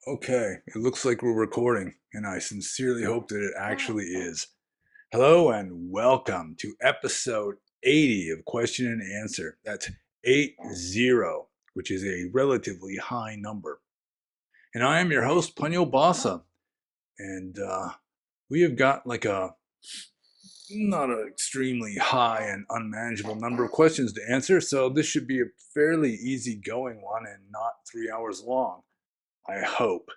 Okay, it looks like we're recording, and I sincerely hope that it actually is. Hello and welcome to episode 80 of Question and Answer. That's 80, which is a relatively high number. And I am your host, Panyo Basa. And we have got like a not an extremely high and unmanageable number of questions to answer, so this should be a fairly easygoing one and not 3 hours long, I hope.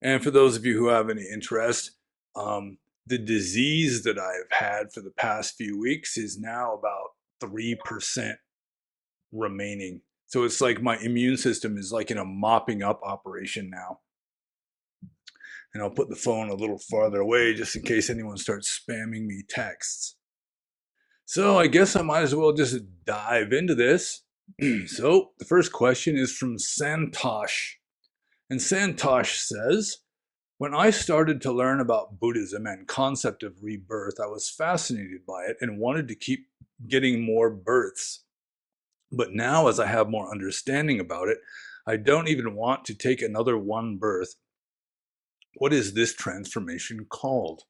And for those of you who have any interest, the disease that I've had for the past few weeks is now about 3% remaining. So it's like my immune system is like in a mopping up operation now. And I'll put the phone a little farther away just in case anyone starts spamming me texts. So I guess I might as well just dive into this. So the first question is from Santosh. And Santosh says, when I started to learn about Buddhism and concept of rebirth, I was fascinated by it and wanted to keep getting more births. But now, as I have more understanding about it, I don't even want to take another one birth. What is this transformation called?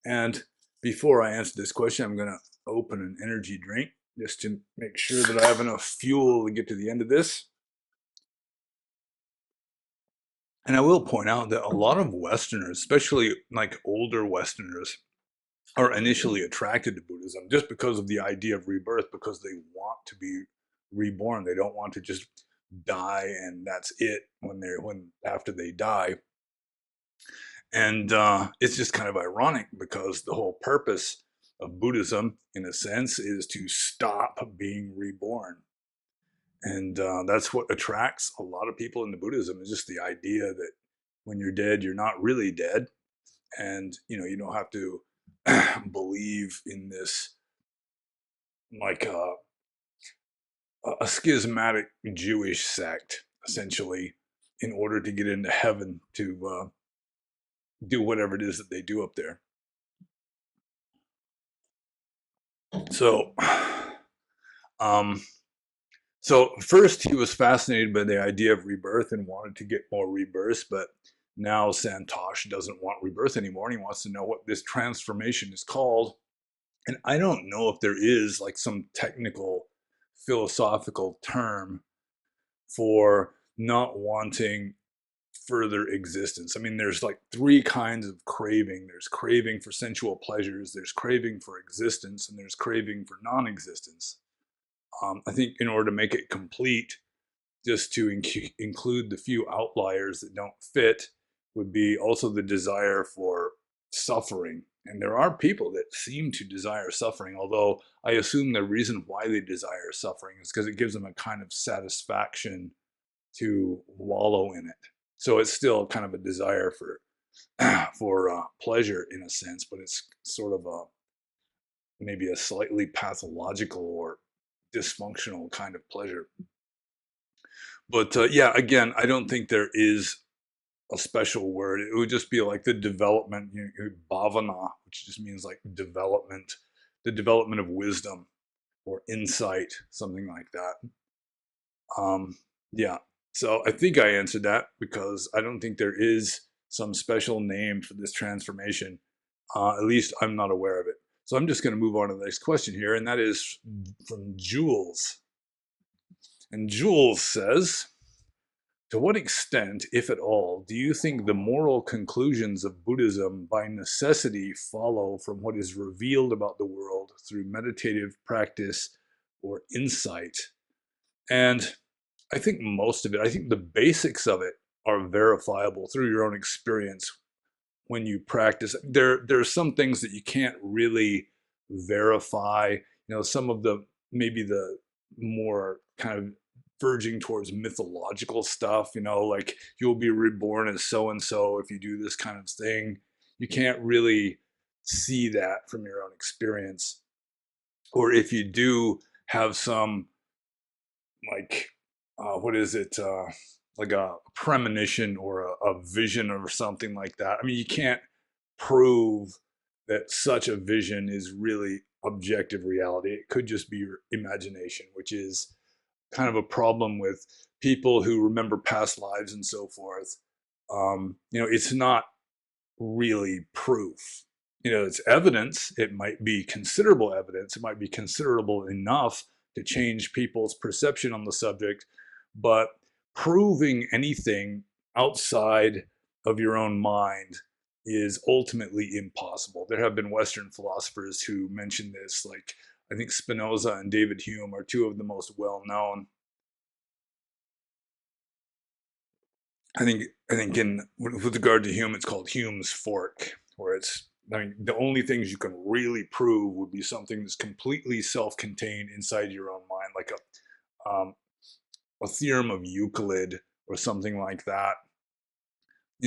And before I answer this question, I'm going to open an energy drink just to make sure that I have enough fuel to get to the end of this. And I will point out that a lot of Westerners, especially like older Westerners, are initially attracted to Buddhism just because of the idea of rebirth, because they want to be reborn. They don't want to just die and that's it when after they die. And it's just kind of ironic because the whole purpose of Buddhism, in a sense, is to stop being reborn. And that's what attracts a lot of people into Buddhism, is just the idea that when you're dead, you're not really dead. And, you don't have to believe in this, like a schismatic Jewish sect, essentially, in order to get into heaven to do whatever it is that they do up there. So, um, so first he was fascinated by the idea of rebirth and wanted to get more rebirths, but now Santosh doesn't want rebirth anymore, and he wants to know what this transformation is called. And I don't know if there is like some technical philosophical term for not wanting further existence. I mean, there's like three kinds of craving. There's craving for sensual pleasures, there's craving for existence, and there's craving for non-existence. I think in order to make it complete, just to include the few outliers that don't fit, would be also the desire for suffering. And there are people that seem to desire suffering, although I assume the reason why they desire suffering is because it gives them a kind of satisfaction to wallow in it. So it's still kind of a desire for pleasure in a sense, but it's sort of a maybe a slightly pathological or dysfunctional kind of pleasure. But yeah, again, I don't think there is a special word. It would just be like the development, bhavana, which just means like development, the development of wisdom or insight, something like that. Yeah, so I think I answered that because I don't think there is some special name for this transformation. At least I'm not aware of it. So I'm just going to move on to the next question here, and that is from Jules. And Jules says, to what extent, if at all, do you think the moral conclusions of Buddhism by necessity follow from what is revealed about the world through meditative practice or insight? And I think most of it, I think the basics of it are verifiable through your own experience when you practice. There's some things that you can't really verify. Some of the maybe the more kind of verging towards mythological stuff, like you'll be reborn as so and so if you do this kind of thing. You can't really see that from your own experience. Or if you do have some like what is it, like a premonition or a vision or something like that. I mean, you can't prove that such a vision is really objective reality. It could just be your imagination, which is kind of a problem with people who remember past lives and so forth, it's not really proof. It's evidence. It might be considerable evidence. It might be considerable enough to change people's perception on the subject, but proving anything outside of your own mind is ultimately impossible. There have been Western philosophers who mention this, like I think Spinoza and David Hume are two of the most well-known. I think with regard to Hume, it's called Hume's fork, where the only things you can really prove would be something that's completely self-contained inside your own mind, like a theorem of Euclid or something like that.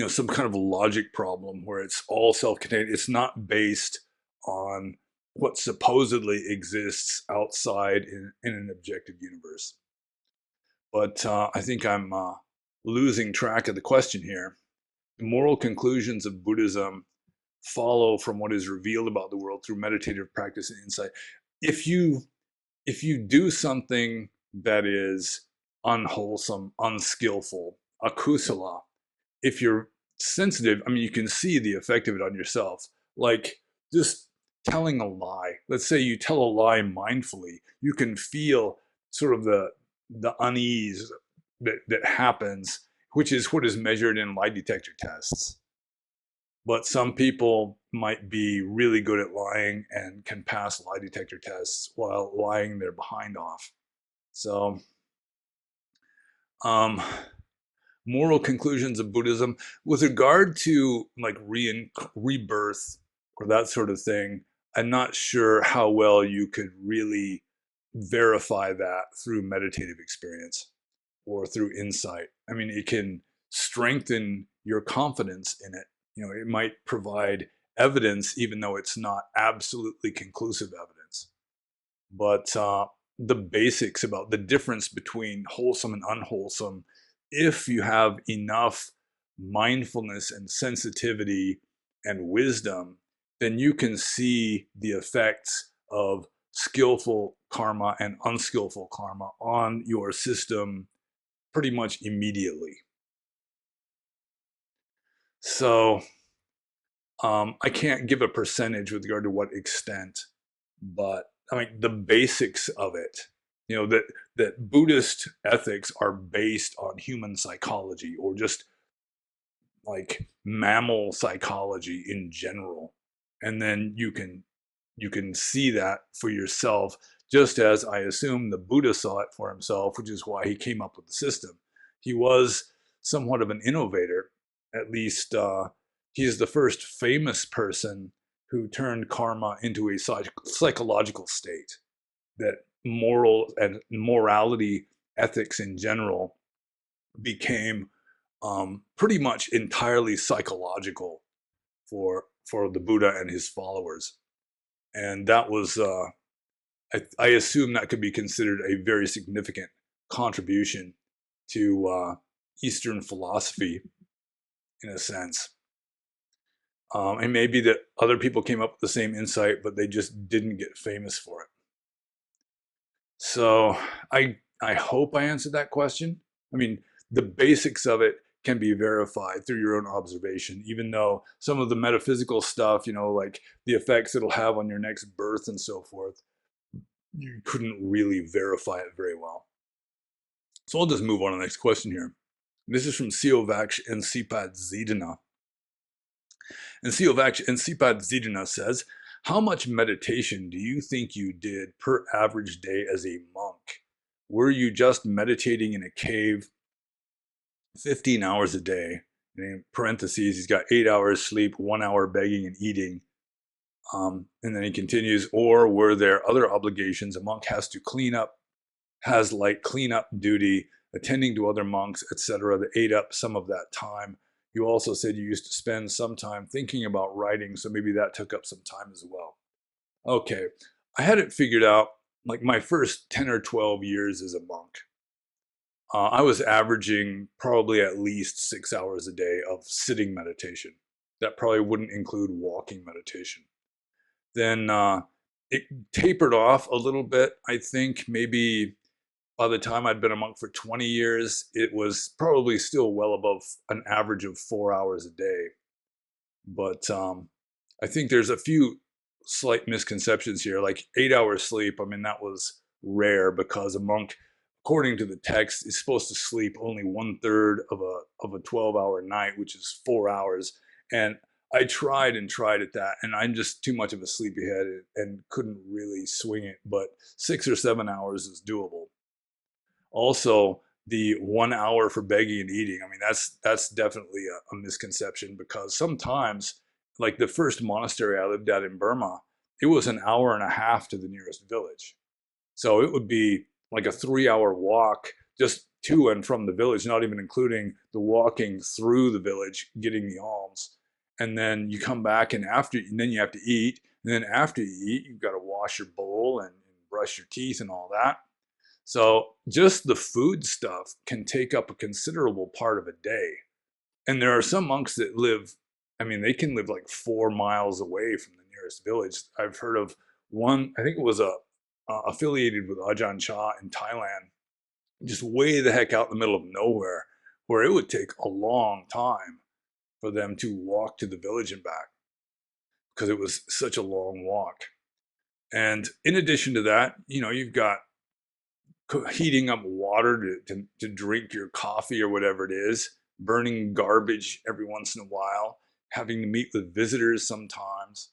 Some kind of logic problem where it's all self-contained. It's not based on what supposedly exists outside in an objective universe. But I think I'm losing track of the question here. The moral conclusions of Buddhism follow from what is revealed about the world through meditative practice and insight. If you do something that is unwholesome, unskillful, akusala, if you're sensitive, you can see the effect of it on yourself. Like just telling a lie. Let's say you tell a lie mindfully, you can feel sort of the unease that happens, which is what is measured in lie detector tests. But some people might be really good at lying and can pass lie detector tests while lying their behind off. So, moral conclusions of Buddhism with regard to like rebirth or that sort of thing. I'm not sure how well you could really verify that through meditative experience or through insight. It can strengthen your confidence in it. It might provide evidence, even though it's not absolutely conclusive evidence. But the basics about the difference between wholesome and unwholesome, if you have enough mindfulness and sensitivity and wisdom, then you can see the effects of skillful karma and unskillful karma on your system pretty much immediately. So I can't give a percentage with regard to what extent, but the basics of it, that Buddhist ethics are based on human psychology or just like mammal psychology in general. And then you can see that for yourself, just as I assume the Buddha saw it for himself, which is why he came up with the system. He was somewhat of an innovator. At least he is the first famous person who turned karma into a psychological state, that moral and morality, ethics in general, became pretty much entirely psychological for the Buddha and his followers. And that was, I assume that could be considered a very significant contribution to Eastern philosophy, in a sense. And maybe that other people came up with the same insight, but they just didn't get famous for it. So I hope I answered that question. The basics of it can be verified through your own observation, even though some of the metaphysical stuff, like the effects it'll have on your next birth and so forth, you couldn't really verify it very well. So I'll just move on to the next question here. This is from Siovach and Sipad Zidana. And Siovach and Sipad Zidana says, how much meditation do you think you did per average day as a monk? Were you just meditating in a cave 15 hours a day? And in parentheses, he's got 8 hours sleep, 1 hour begging and eating. And then he continues, or were there other obligations? A monk has to has like cleanup duty, attending to other monks, etc., that ate up some of that time. You also said you used to spend some time thinking about writing, so maybe that took up some time as well. Okay, I had it figured out, like my first 10 or 12 years as a monk. I was averaging probably at least 6 hours a day of sitting meditation. That probably wouldn't include walking meditation. Then it tapered off a little bit. I think maybe By the time I'd been a monk for 20 years, it was probably still well above an average of 4 hours a day. But I think there's a few slight misconceptions here. Like 8 hours sleep, I mean, that was rare because a monk, according to the text, is supposed to sleep only 1/3 of a 12-hour night, which is 4 hours. And I tried and tried at that, and I'm just too much of a sleepyhead and couldn't really swing it. But 6 or 7 hours is doable. Also, the 1 hour for begging and eating, I mean, that's definitely a misconception, because sometimes, like the first monastery I lived at in Burma, it was an hour and a half to the nearest village. So it would be like a 3 hour walk just to and from the village, not even including the walking through the village, getting the alms. And then you come back, and then you have to eat. And then after you eat, you've got to wash your bowl and brush your teeth and all that. So just the food stuff can take up a considerable part of a day. And there are some monks that live, I mean, they can live like 4 miles away from the nearest village. I've heard of one, I think it was affiliated with Ajahn Chah in Thailand, just way the heck out in the middle of nowhere, where it would take a long time for them to walk to the village and back, because it was such a long walk. And in addition to that, you've got heating up water to drink your coffee or whatever it is, burning garbage every once in a while, having to meet with visitors sometimes,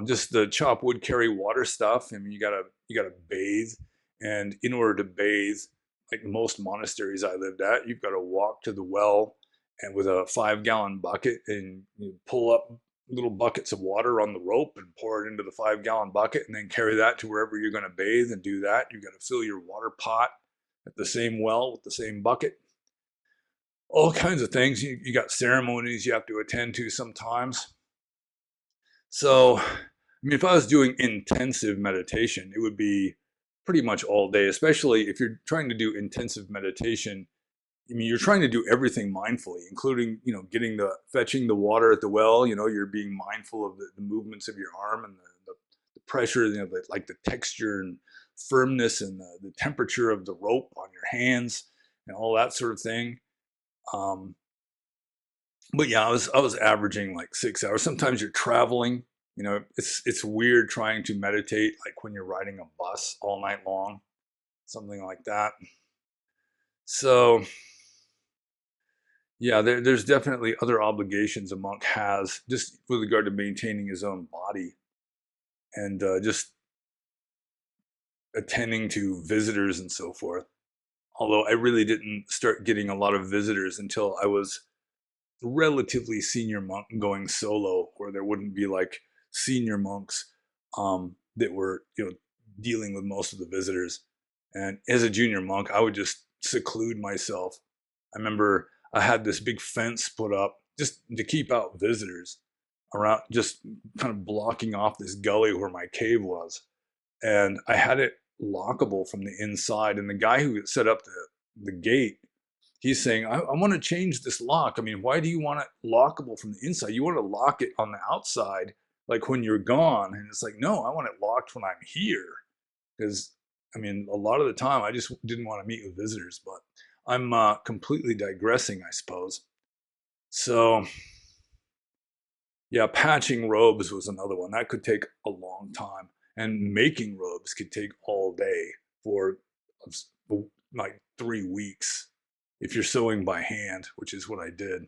just the chop wood, carry water stuff. I mean, you gotta bathe, and in order to bathe, like most monasteries I lived at, you've got to walk to the well and with a 5 gallon bucket, and you pull up little buckets of water on the rope and pour it into the 5 gallon bucket, and then carry that to wherever you're going to bathe and do that. You've got to fill your water pot at the same well with the same bucket. All kinds of things. You got ceremonies you have to attend to sometimes. So, I mean, if I was doing intensive meditation, it would be pretty much all day, especially if you're trying to do intensive meditation. I mean, you're trying to do everything mindfully, including, fetching the water at the well. You're being mindful of the movements of your arm and the pressure, like the texture and firmness and the temperature of the rope on your hands and all that sort of thing. Um, but yeah, I was averaging like 6 hours. Sometimes you're traveling. It's weird trying to meditate like when you're riding a bus all night long, something like that. So yeah, there's definitely other obligations a monk has just with regard to maintaining his own body, and just attending to visitors and so forth. Although I really didn't start getting a lot of visitors until I was relatively senior monk, going solo, where there wouldn't be like senior monks that were dealing with most of the visitors. And as a junior monk, I would just seclude myself. I remember I had this big fence put up just to keep out visitors around, just kind of blocking off this gully where my cave was. And I had it lockable from the inside. And the guy who set up the gate, he's saying, I want to change this lock. I mean, why do you want it lockable from the inside? You want to lock it on the outside, like when you're gone. And it's like, no, I want it locked when I'm here. Because, I mean, a lot of the time I just didn't want to meet with visitors, but I'm completely digressing, I suppose. So, yeah, patching robes was another one. That could take a long time. And making robes could take all day for like 3 weeks if you're sewing by hand, which is what I did.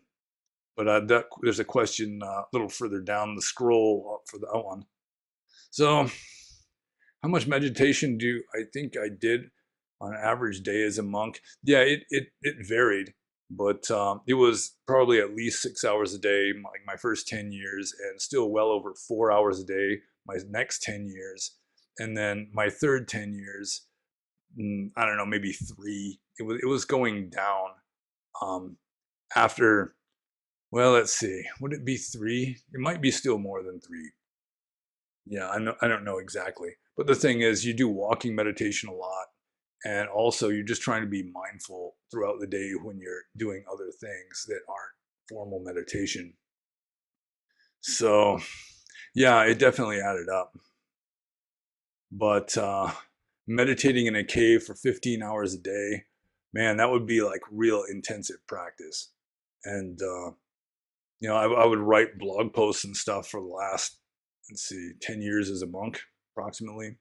But there's a question a little further down the scroll for that one. So, how much meditation do I think I did on an average day as a monk? Yeah, it varied, but it was probably at least 6 hours a day, like my first 10 years, and still well over 4 hours a day my next 10 years. And then my third 10 years, I don't know, maybe three. It was going down after, well, let's see, would it be three? It might be still more than three. Yeah, I don't know exactly. But the thing is, you do walking meditation a lot. And also, you're just trying to be mindful throughout the day when you're doing other things that aren't formal meditation. So, yeah, it definitely added up. But meditating in a cave for 15 hours a day, man, that would be like real intensive practice. And, I would write blog posts and stuff for the last, let's see, 10 years as a monk, approximately.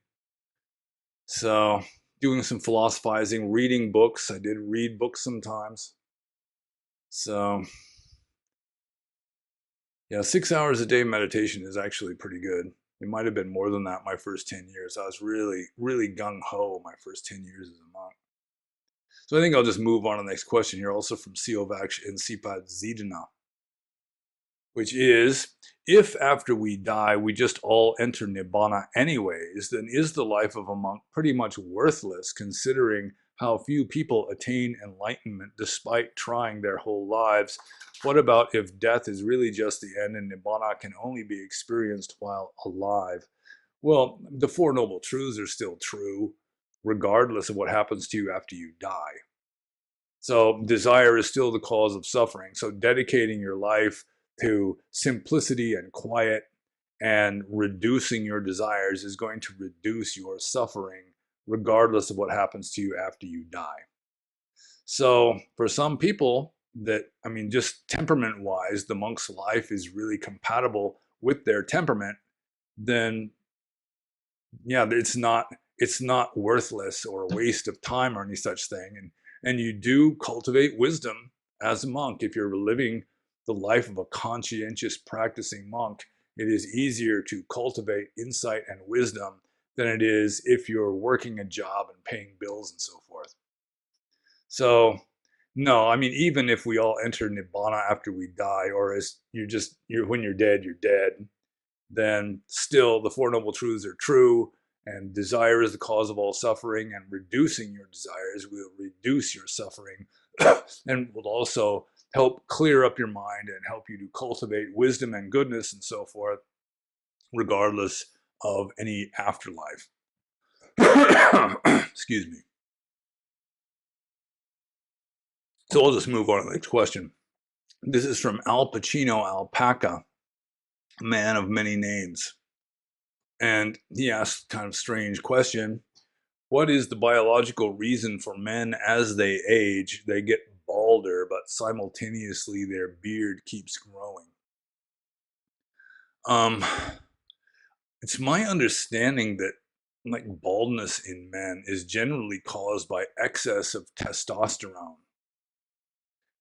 So, doing some philosophizing, reading books. I did read books sometimes. So, yeah, 6 hours a day meditation is actually pretty good. It might have been more than that my first 10 years. I was really, really gung-ho my first 10 years as a monk. So I think I'll just move on to the next question here, also from Siovak and Sipad Zidana, which is, if after we die we just all enter Nibbana anyways, then is the life of a monk pretty much worthless, considering how few people attain enlightenment despite trying their whole lives? What about if death is really just the end and Nibbana can only be experienced while alive? Well, the Four Noble Truths are still true, regardless of what happens to you after you die. So desire is still the cause of suffering. So dedicating your life to simplicity and quiet and reducing your desires is going to reduce your suffering regardless of what happens to you after you die. So for some people just temperament wise, the monk's life is really compatible with their temperament, then yeah, it's not worthless or a waste of time or any such thing. And you do cultivate wisdom as a monk. If you're living the life of a conscientious practicing monk, it is easier to cultivate insight and wisdom than it is if you're working a job and paying bills and so forth. So no, I mean, even if we all enter nibbana after we die, or as you're when you're dead, then still the Four Noble Truths are true, and desire is the cause of all suffering, and reducing your desires will reduce your suffering and will also help clear up your mind and help you to cultivate wisdom and goodness and so forth, regardless of any afterlife. Excuse me. So I'll just move on to the next question. This is from Al Pacino Alpaca, man of many names. And he asked kind of strange question. What is the biological reason for men as they age, they get balder, but simultaneously their beard keeps growing? It's my understanding that like baldness in men is generally caused by excess of testosterone,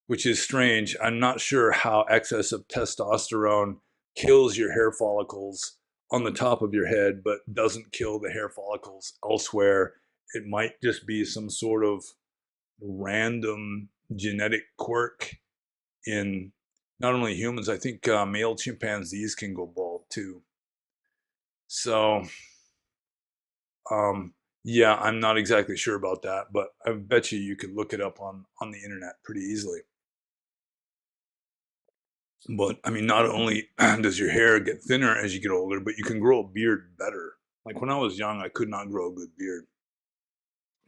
which is strange. I'm not sure how excess of testosterone kills your hair follicles on the top of your head, but doesn't kill the hair follicles elsewhere. It might just be some sort of random genetic quirk in not only humans. I think male chimpanzees can go bald too. So, yeah, I'm not exactly sure about that, but I bet you could look it up on the internet pretty easily. But I mean, not only does your hair get thinner as you get older, but you can grow a beard better. Like when I was young, I could not grow a good beard.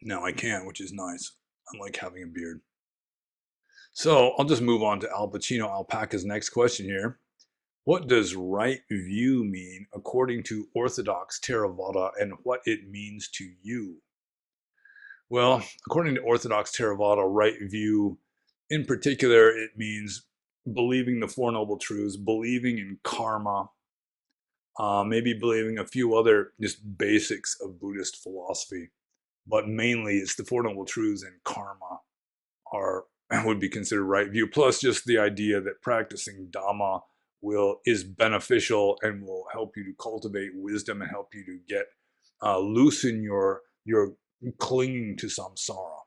Now I can, which is nice. I like having a beard. So I'll just move on to Al Pacino Alpaca's next question here. What does right view mean according to Orthodox Theravada, and what it means to you? Well, according to Orthodox Theravada, right view, in particular, it means believing the Four Noble Truths, believing in karma, maybe believing a few other just basics of Buddhist philosophy, but mainly it's the Four Noble Truths and karma are would be considered right view. Plus, just the idea that practicing Dhamma is beneficial and will help you to cultivate wisdom and help you to get loosen your clinging to samsara.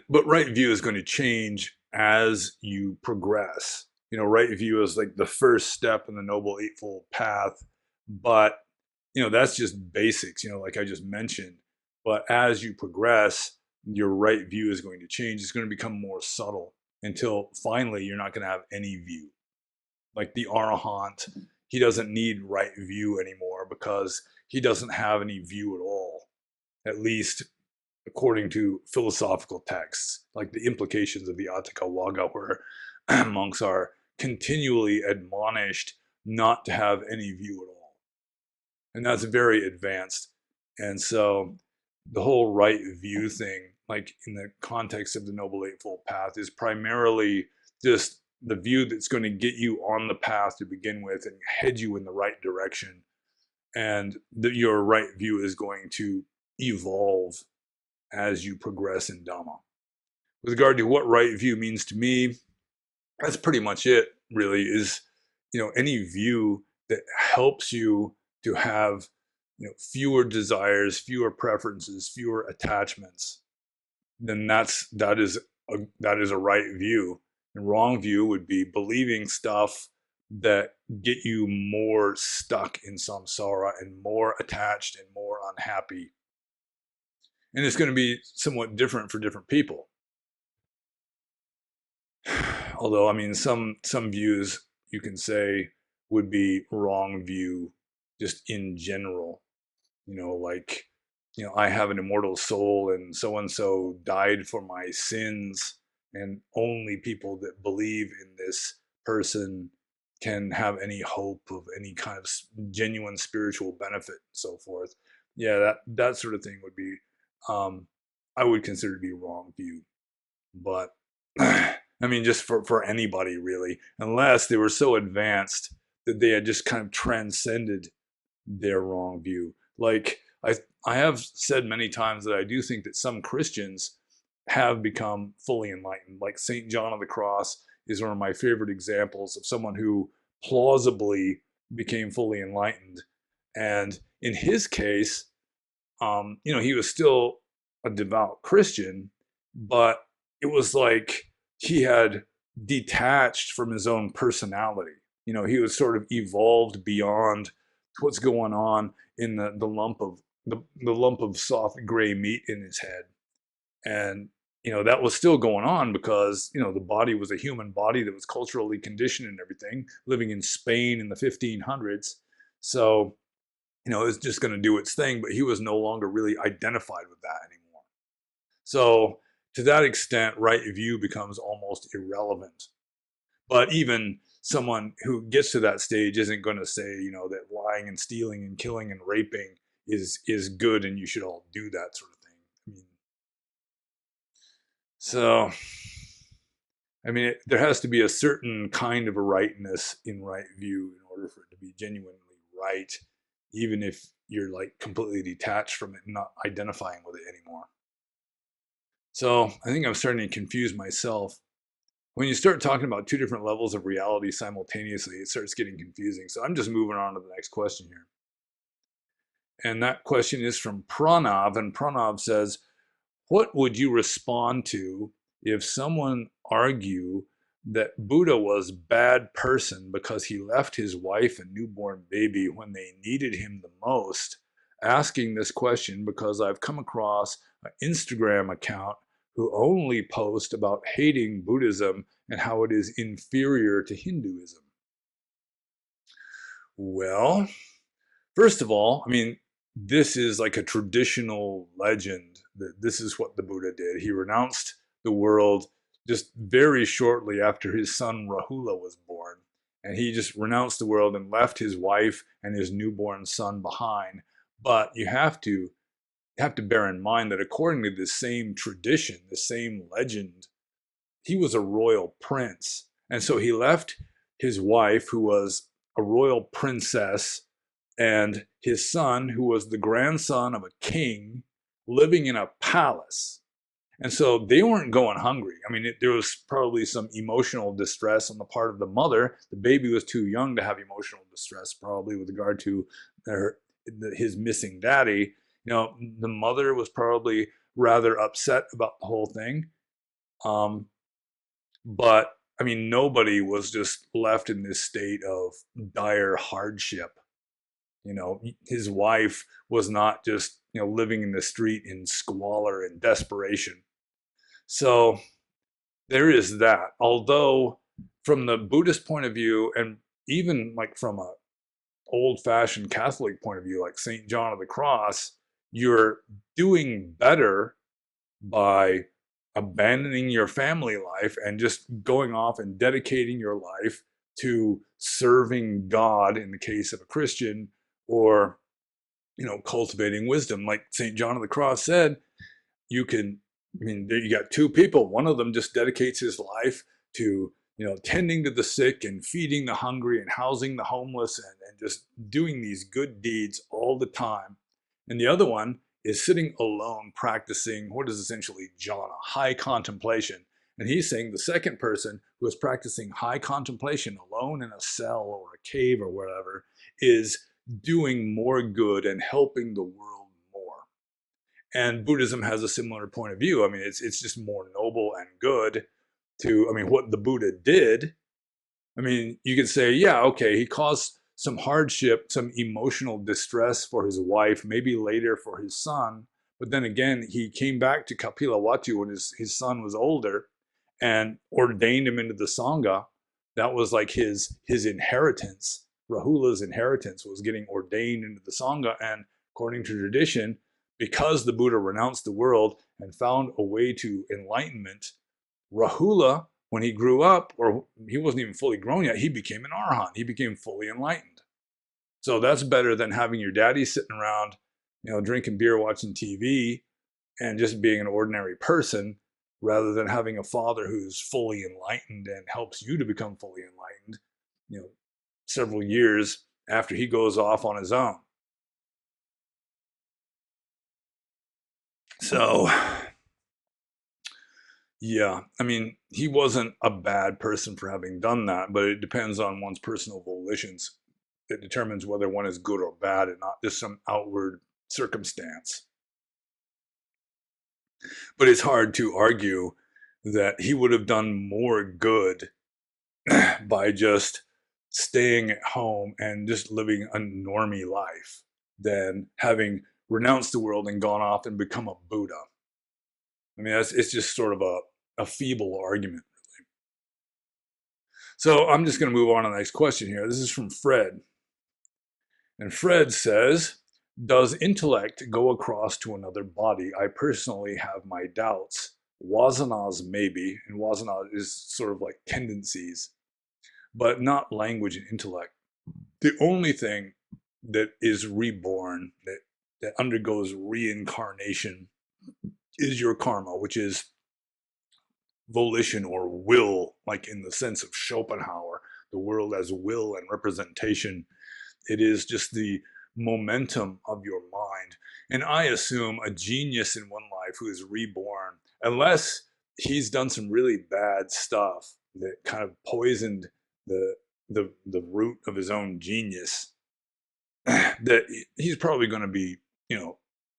But right view is going to change as you progress. Right view is like the first step in the Noble Eightfold Path, but that's just basics. Like I just mentioned. But as you progress, your right view is going to change. It's going to become more subtle until finally you're not going to have any view. Like the Arahant, he doesn't need right view anymore because he doesn't have any view at all, at least according to philosophical texts, like the implications of the Atthakavagga, where monks are continually admonished not to have any view at all. and that's very advanced. And so the whole right view thing, like in the context of the Noble Eightfold Path, is primarily just the view that's going to get you on the path to begin with and head you in the right direction. And your right view is going to evolve as you progress in Dhamma. With regard to what right view means to me, that's pretty much it, really, is, any view that helps you to have, fewer desires, fewer preferences, fewer attachments, then that is a right view. And wrong view would be believing stuff that get you more stuck in samsara and more attached and more unhappy. And it's going to be somewhat different for different people. Although, I mean, some views you can say would be wrong view just in general. Like, I have an immortal soul and so died for my sins, and only people that believe in this person can have any hope of any kind of genuine spiritual benefit, and so forth. Yeah, that sort of thing would be, I would consider to be wrong view. But I mean, just for anybody really, unless they were so advanced that they had just kind of transcended their wrong view. Like I have said many times that I do think that some Christians have become fully enlightened. Like Saint John of the Cross is one of my favorite examples of someone who plausibly became fully enlightened. And in his case, he was still a devout Christian, but it was like he had detached from his own personality. He was sort of evolved beyond what's going on in the lump of the lump of soft gray meat in his head. And that was still going on because the body was a human body that was culturally conditioned and everything, living in Spain in the 1500s. So it was just going to do its thing, but he was no longer really identified with that anymore. So to that extent, right view becomes almost irrelevant. But even someone who gets to that stage isn't going to say, that lying and stealing and killing and raping is good and you should all do that sort of thing. There has to be a certain kind of a rightness in right view in order for it to be genuinely right, even if you're like completely detached from it and not identifying with it anymore. So I think I'm starting to confuse myself. When you start talking about two different levels of reality simultaneously, it starts getting confusing. So I'm just moving on to the next question here. And that question is from Pranav. And Pranav says, what would you respond to if someone argue that Buddha was a bad person because he left his wife and newborn baby when they needed him the most? Asking this question because I've come across an Instagram account who only post about hating Buddhism and how it is inferior to Hinduism. Well, first of all, this is like a traditional legend that this is what the Buddha did. He renounced the world just very shortly after his son Rahula was born. And he just renounced the world and left his wife and his newborn son behind. But you have to bear in mind that according to the same tradition, the same legend, he was a royal prince. And so he left his wife, who was a royal princess, and his son, who was the grandson of a king, living in a palace. And so they weren't going hungry. There was probably some emotional distress on the part of the mother. The baby was too young to have emotional distress, probably with regard to his missing daddy. The mother was probably rather upset about the whole thing. But nobody was just left in this state of dire hardship. His wife was not just, living in the street in squalor and desperation. So there is that. Although from the Buddhist point of view, and even like from a old-fashioned Catholic point of view, like Saint John of the Cross, you're doing better by abandoning your family life and just going off and dedicating your life to serving God in the case of a Christian, or cultivating wisdom. Like St. John of the Cross said, you can, you got two people. One of them just dedicates his life to, tending to the sick and feeding the hungry and housing the homeless and just doing these good deeds all the time. And the other one is sitting alone practicing what is essentially jhana, high contemplation. And he's saying the second person who is practicing high contemplation alone in a cell or a cave or whatever is doing more good and helping the world more. And Buddhism has a similar point of view. It's just more noble and good to, what the Buddha did. You could say, yeah, okay, he caused some hardship, some emotional distress for his wife, maybe later for his son. But then again, he came back to Kapilavatthu when his son was older and ordained him into the Sangha. That was like his inheritance. Rahula's inheritance was getting ordained into the Sangha. And according to tradition, because the Buddha renounced the world and found a way to enlightenment, Rahula, when he grew up, or he wasn't even fully grown yet, he became an arhat. He became fully enlightened. So that's better than having your daddy sitting around, drinking beer, watching TV, and just being an ordinary person, rather than having a father who's fully enlightened and helps you to become fully enlightened, several years after he goes off on his own. So, yeah, he wasn't a bad person for having done that, but it depends on one's personal volitions. It determines whether one is good or bad and not just some outward circumstance. But it's hard to argue that he would have done more good by just staying at home and just living a normie life than having renounced the world and gone off and become a Buddha. It's just sort of a feeble argument, really. So I'm just going to move on to the next question here. This is from Fred. And Fred says, does intellect go across to another body? I personally have my doubts. Vasanas maybe, and vasana is sort of like tendencies, but not language and intellect. The only thing that is reborn, that undergoes reincarnation, is your karma, which is volition or will, like in the sense of Schopenhauer, the world as will and representation. It is just the momentum of your mind. And I assume a genius in one life who is reborn, unless he's done some really bad stuff that kind of poisoned the root of his own genius, that he's probably going to be,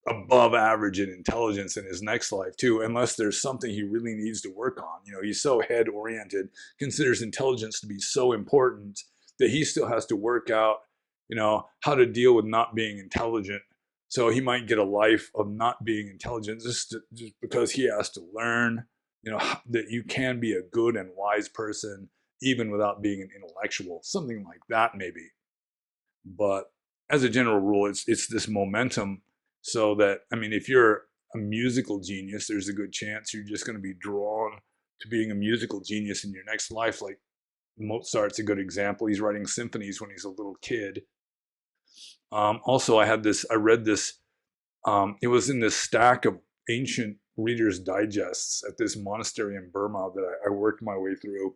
above average in intelligence in his next life too, unless there's something he really needs to work on. He's so head oriented, considers intelligence to be so important that he still has to work out, how to deal with not being intelligent. So he might get a life of not being intelligent just because he has to learn, that you can be a good and wise person even without being an intellectual, something like that maybe. But as a general rule, it's this momentum. So that, if you're a musical genius, there's a good chance you're just going to be drawn to being a musical genius in your next life. Like Mozart's a good example. He's writing symphonies when he's a little kid. Also, I read this, it was in this stack of ancient Reader's Digests at this monastery in Burma that I worked my way through.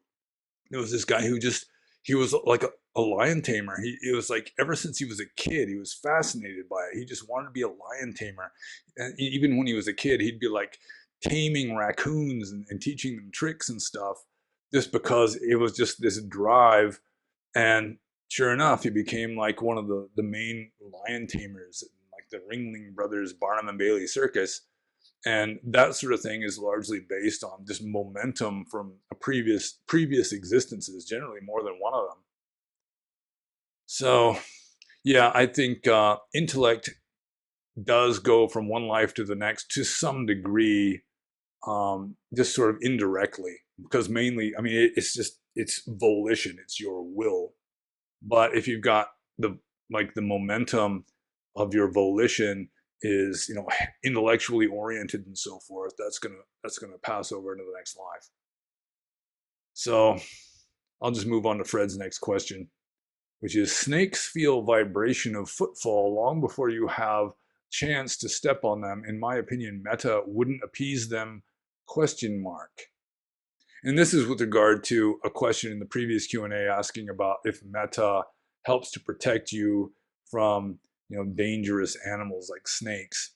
There was this guy who he was like a lion tamer. It was like ever since he was a kid, he was fascinated by it. He just wanted to be a lion tamer. And even when he was a kid, he'd be like taming raccoons and teaching them tricks and stuff, just because it was just this drive. And sure enough, he became like one of the main lion tamers, like the Ringling Brothers Barnum and Bailey Circus. And that sort of thing is largely based on just momentum from a previous existences, generally more than one of them. So, yeah, I think intellect does go from one life to the next to some degree, just sort of indirectly, because mainly, it's volition, it's your will. But if you've got the momentum of your volition is, intellectually oriented and so forth, that's gonna pass over into the next life. So I'll just move on to Fred's next question, which is snakes feel vibration of footfall long before you have chance to step on them. In my opinion, metta wouldn't appease them, question mark. And this is with regard to a question in the previous Q&A asking about if metta helps to protect you from, dangerous animals like snakes.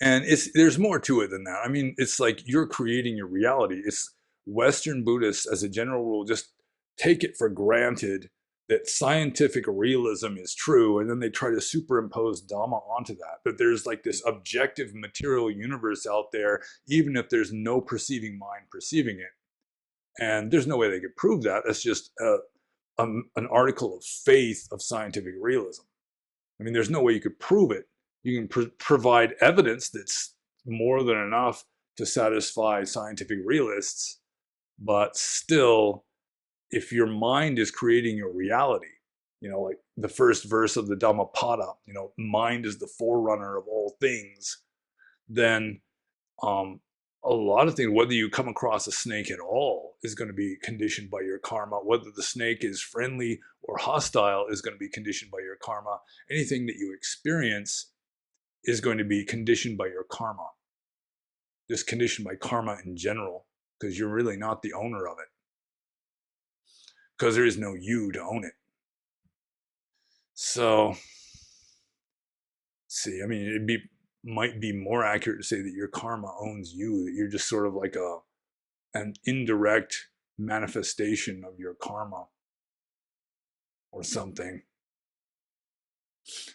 And there's more to it than that. I mean, it's like you're creating your reality. It's Western Buddhists, as a general rule, just take it for granted that scientific realism is true, and then they try to superimpose Dhamma onto that. But there's like this objective material universe out there, even if there's no perceiving mind perceiving it. And there's no way they could prove that. That's just an article of faith of scientific realism. I mean, there's no way you could prove it. You can provide evidence that's more than enough to satisfy scientific realists, but still, if your mind is creating your reality, like the first verse of the Dhammapada, mind is the forerunner of all things, then a lot of things, whether you come across a snake at all, is going to be conditioned by your karma. Whether the snake is friendly or hostile is going to be conditioned by your karma. Anything that you experience is going to be conditioned by your karma. Just conditioned by karma in general, because you're really not the owner of it. Because there is no you to own it. So, see, I mean, might be more accurate to say that your karma owns you, that you're just sort of like an indirect manifestation of your karma or something.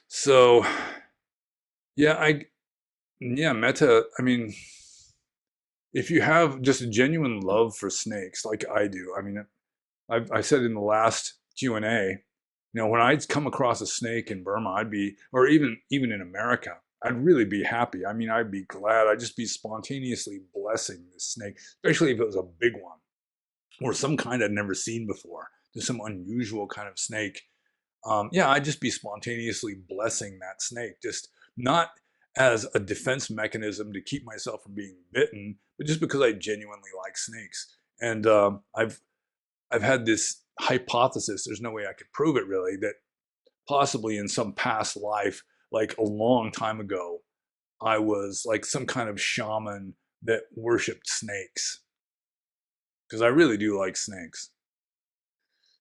So, metta, I mean, if you have just a genuine love for snakes, like I do, I mean, I said in the last Q&A, when I'd come across a snake in Burma, I'd be, or even in America, I'd really be happy. I mean, I'd be glad. I'd just be spontaneously blessing this snake, especially if it was a big one or some kind I'd never seen before, just some unusual kind of snake. I'd just be spontaneously blessing that snake, just not as a defense mechanism to keep myself from being bitten, but just because I genuinely like snakes. And I've had this hypothesis, there's no way I could prove it really, that possibly in some past life, like a long time ago, I was like some kind of shaman that worshipped snakes. Because I really do like snakes.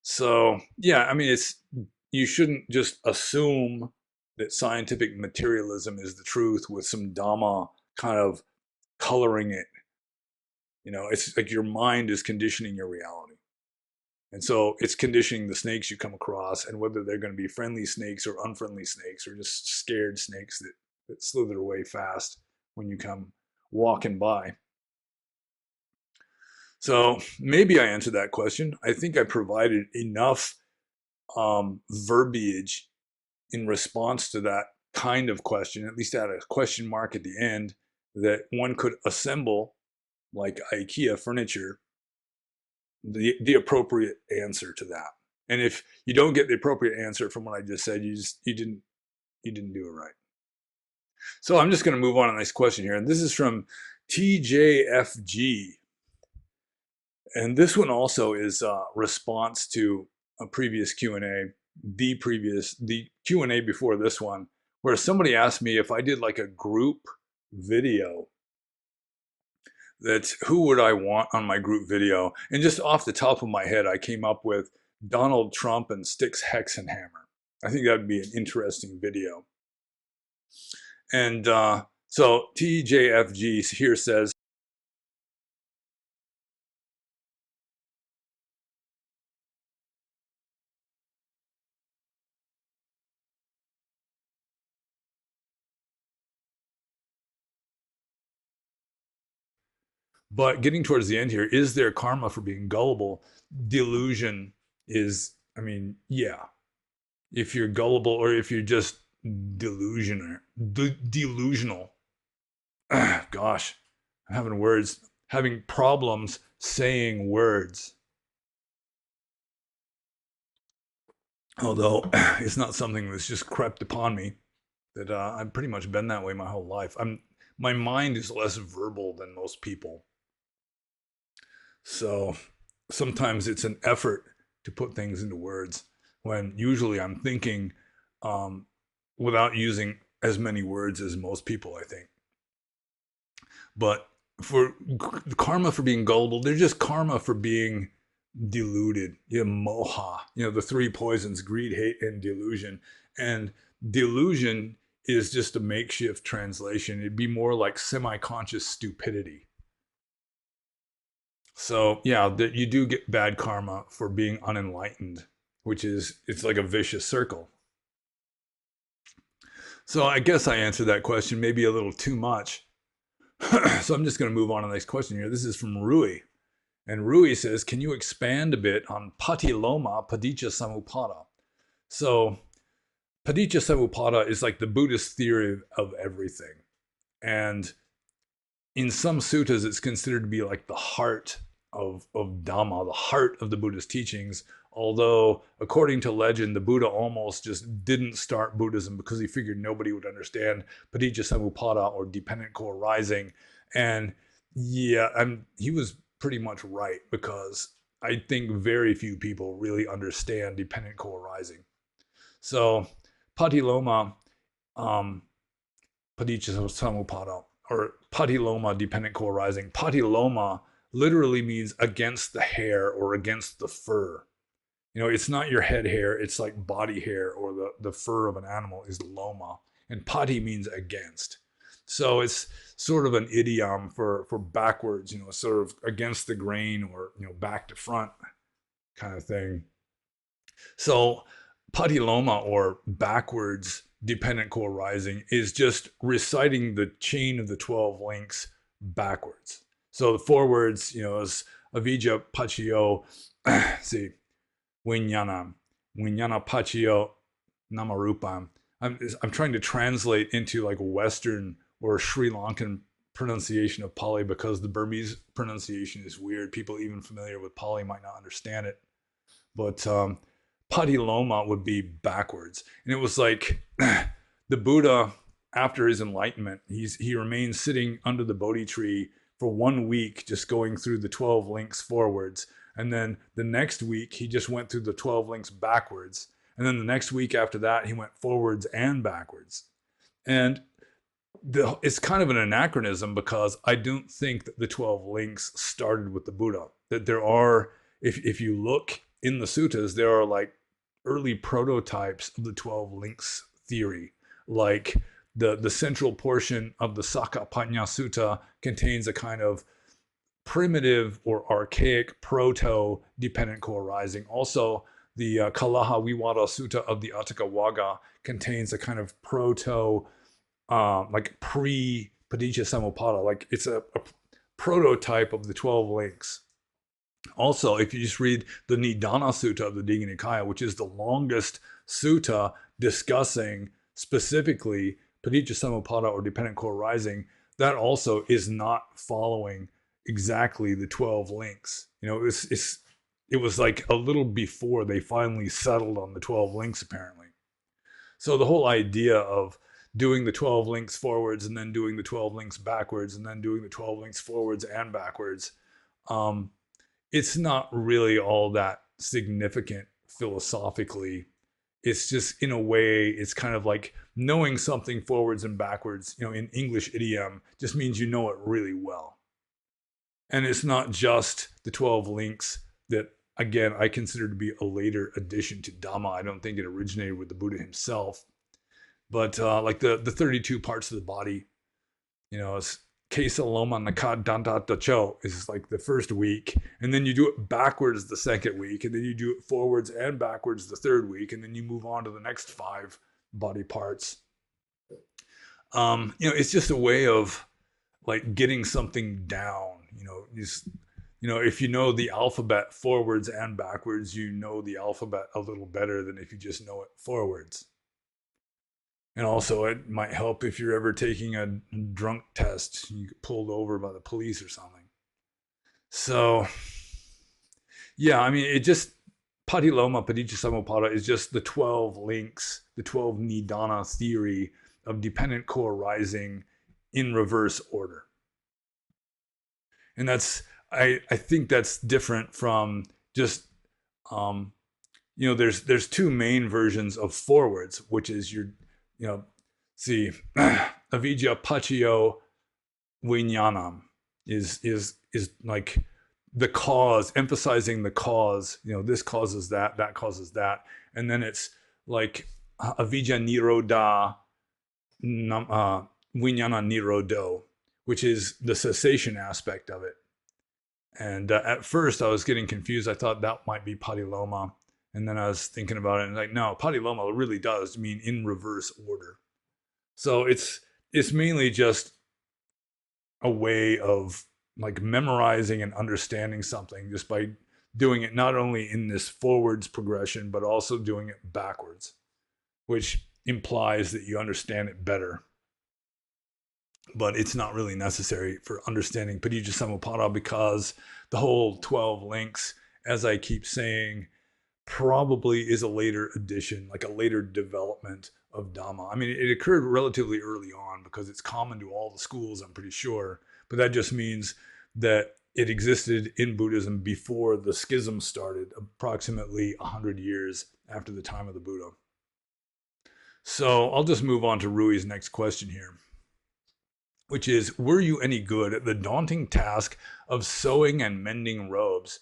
So, I mean, you shouldn't just assume that scientific materialism is the truth with some Dhamma kind of coloring it. It's like your mind is conditioning your reality. And so it's conditioning the snakes you come across, and whether they're going to be friendly snakes or unfriendly snakes or just scared snakes that slither away fast when you come walking by. So maybe I answered that question. I think I provided enough verbiage in response to that kind of question, at least add a question mark at the end, that one could assemble, like IKEA furniture, the appropriate answer to that. And if you don't get the appropriate answer from what I just said, you didn't do it right. So I'm just going to move on to the next question here. And this is from TJFG. And this one also is a response to a previous Q&A, the Q&A before this one, where somebody asked me if I did like a group video, that's who would I want on my group video. And just off the top of my head, I came up with Donald Trump and Styx Hexenhammer. I think that'd be an interesting video. And so TJFG here says, but getting towards the end here, is there karma for being gullible? Delusion is, I mean, yeah. If you're gullible or if you're just delusional, gosh, I'm having problems saying words. Although it's not something that's just crept upon me, that I've pretty much been that way my whole life. My mind is less verbal than most people. So sometimes it's an effort to put things into words. when usually I'm thinking without using as many words as most people, I think. But for karma for being gullible, they're just karma for being deluded. Moha, the three poisons: greed, hate, and delusion. And delusion is just a makeshift translation. It'd be more like semi-conscious stupidity. So yeah, you do get bad karma for being unenlightened, it's like a vicious circle. So I guess I answered that question maybe a little too much. So I'm just going to move on to the next question here. This is from Rui. And Rui says, can you expand a bit on Patiloma Padicca Samuppada? So Padicca Samuppada is like the Buddhist theory of everything. And in some suttas, it's considered to be like the heart of Dhamma, the heart of the Buddhist teachings. Although, according to legend, the Buddha almost just didn't start Buddhism because he figured nobody would understand Padicca Samuppada, or dependent co-arising. And yeah, he was pretty much right, because I think very few people really understand dependent co-arising. So Patiloma, Padicca Samuppada, or Patiloma, dependent co-arising. Patiloma literally means against the hair or against the fur. It's not your head hair, it's like body hair, or the fur of an animal is loma. And pati means against. So it's sort of an idiom for backwards, sort of against the grain, or, back to front kind of thing. So patiloma, or backwards dependent co-arising, is just reciting the chain of the 12 links backwards. So the forwards, is avijja paccaya, see, Viññāṇam, paccaya namarupam. I'm trying to translate into like Western or Sri Lankan pronunciation of Pali, because the Burmese pronunciation is weird. People even familiar with Pali might not understand it. But Patiloma would be backwards. And it was like the Buddha, after his enlightenment, he remained sitting under the Bodhi tree for 1 week, just going through the 12 links forwards. And then the next week, he just went through the 12 links backwards. And then the next week after that, he went forwards and backwards. And it's kind of an anachronism, because I don't think that the 12 links started with the Buddha. That there are, if you look in the suttas, there are like early prototypes of the 12 links theory. Like the central portion of the Sakapanya Sutta contains a kind of primitive or archaic proto-dependent co-arising. Also, the Kalaha Viwada Sutta of the Atthaka Wagga contains a kind of proto, like pre-Padicca Samuppada. Like it's a prototype of the 12 links. Also, if you just read the Nidana Sutta of the Digha Nikaya, which is the longest sutta discussing specifically Padicca Samuppada or dependent co-arising, that also is not following exactly the 12 links. It was like a little before they finally settled on the 12 links, apparently. So the whole idea of doing the 12 links forwards, and then doing the 12 links backwards, and then doing the 12 links forwards and backwards, it's not really all that significant philosophically. It's just, in a way, it's kind of like knowing something forwards and backwards, in English idiom, just means you know it really well. And it's not just the 12 links that, again, I consider to be a later addition to Dhamma. I don't think it originated with the Buddha himself. But like the 32 parts of the body, it's Kesa Loma Nakat Danta Dacho is like the first week. And then you do it backwards the second week. And then you do it forwards and backwards the third week. And then you move on to the next 5 body parts. It's just a way of like getting something down. If you know the alphabet forwards and backwards, you know the alphabet a little better than if you just know it forwards. And also, it might help if you're ever taking a drunk test, you get pulled over by the police or something. So, yeah, it just, Patiloma Padicca Samuppada is just the 12 links, the 12 Nidana theory of dependent co-arising in reverse order. And I think that's different from just there's two main versions of forwards, which is see, avijja paccaya vijnanam is like the cause, emphasizing the cause. This causes that, that causes that, and then it's like avijja nirodha vijnana nirodho, which is the cessation aspect of it. And at first I was getting confused. I thought that might be patiloma. And then I was thinking about it and like, no, patiloma really does mean in reverse order. So it's mainly just a way of like memorizing and understanding something just by doing it not only in this forwards progression, but also doing it backwards, which implies that you understand it better. But it's not really necessary for understanding Paticca Samuppada, because the whole 12 links, as I keep saying, probably is a later addition, like a later development of Dhamma. I mean, it occurred relatively early on because it's common to all the schools, I'm pretty sure. But that just means that it existed in Buddhism before the schism started, approximately 100 years after the time of the Buddha. So I'll just move on to Rui's next question here, which is, were you any good at the daunting task of sewing and mending robes?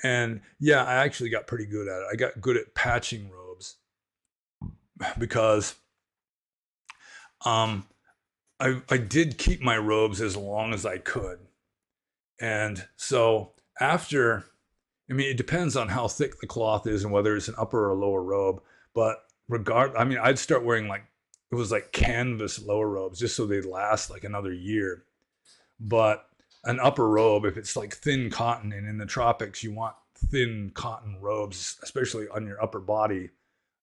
And yeah, I actually got pretty good at it. I got good at patching robes because I did keep my robes as long as I could. And so after, I mean, it depends on how thick the cloth is and whether it's an upper or lower robe. But I'd start wearing it was like canvas lower robes just so they'd last like another year. But an upper robe, if it's like thin cotton, and in the tropics you want thin cotton robes, especially on your upper body,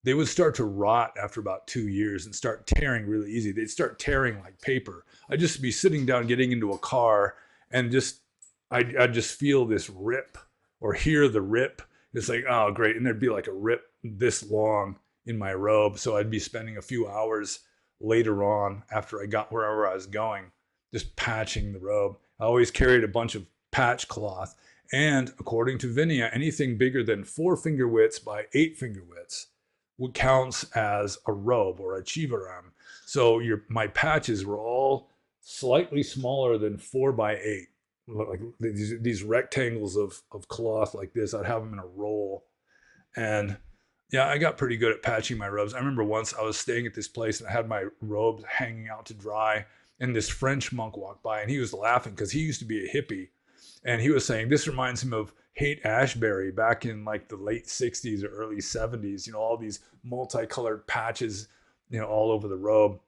they would start to rot after about 2 years and start tearing really easy. They'd start tearing like paper. I'd just be sitting down getting into a car and I'd just feel this rip or hear the rip. It's like, oh great. And there'd be like a rip this long in my robe. So I'd be spending a few hours later on after I got wherever I was going, just patching the robe. I always carried a bunch of patch cloth. And according to Vinaya, anything bigger than 4 finger widths by 8 finger widths counts as a robe or a chivaram. So my patches were all slightly smaller than 4 by 8. Like these rectangles of cloth like this. I'd have them in a roll. And yeah, I got pretty good at patching my robes. I remember once I was staying at this place and I had my robes hanging out to dry, and this French monk walked by and he was laughing because he used to be a hippie. And he was saying, this reminds him of Haight-Ashbury back in like the late 60s or early 70s, all these multicolored patches, all over the robe.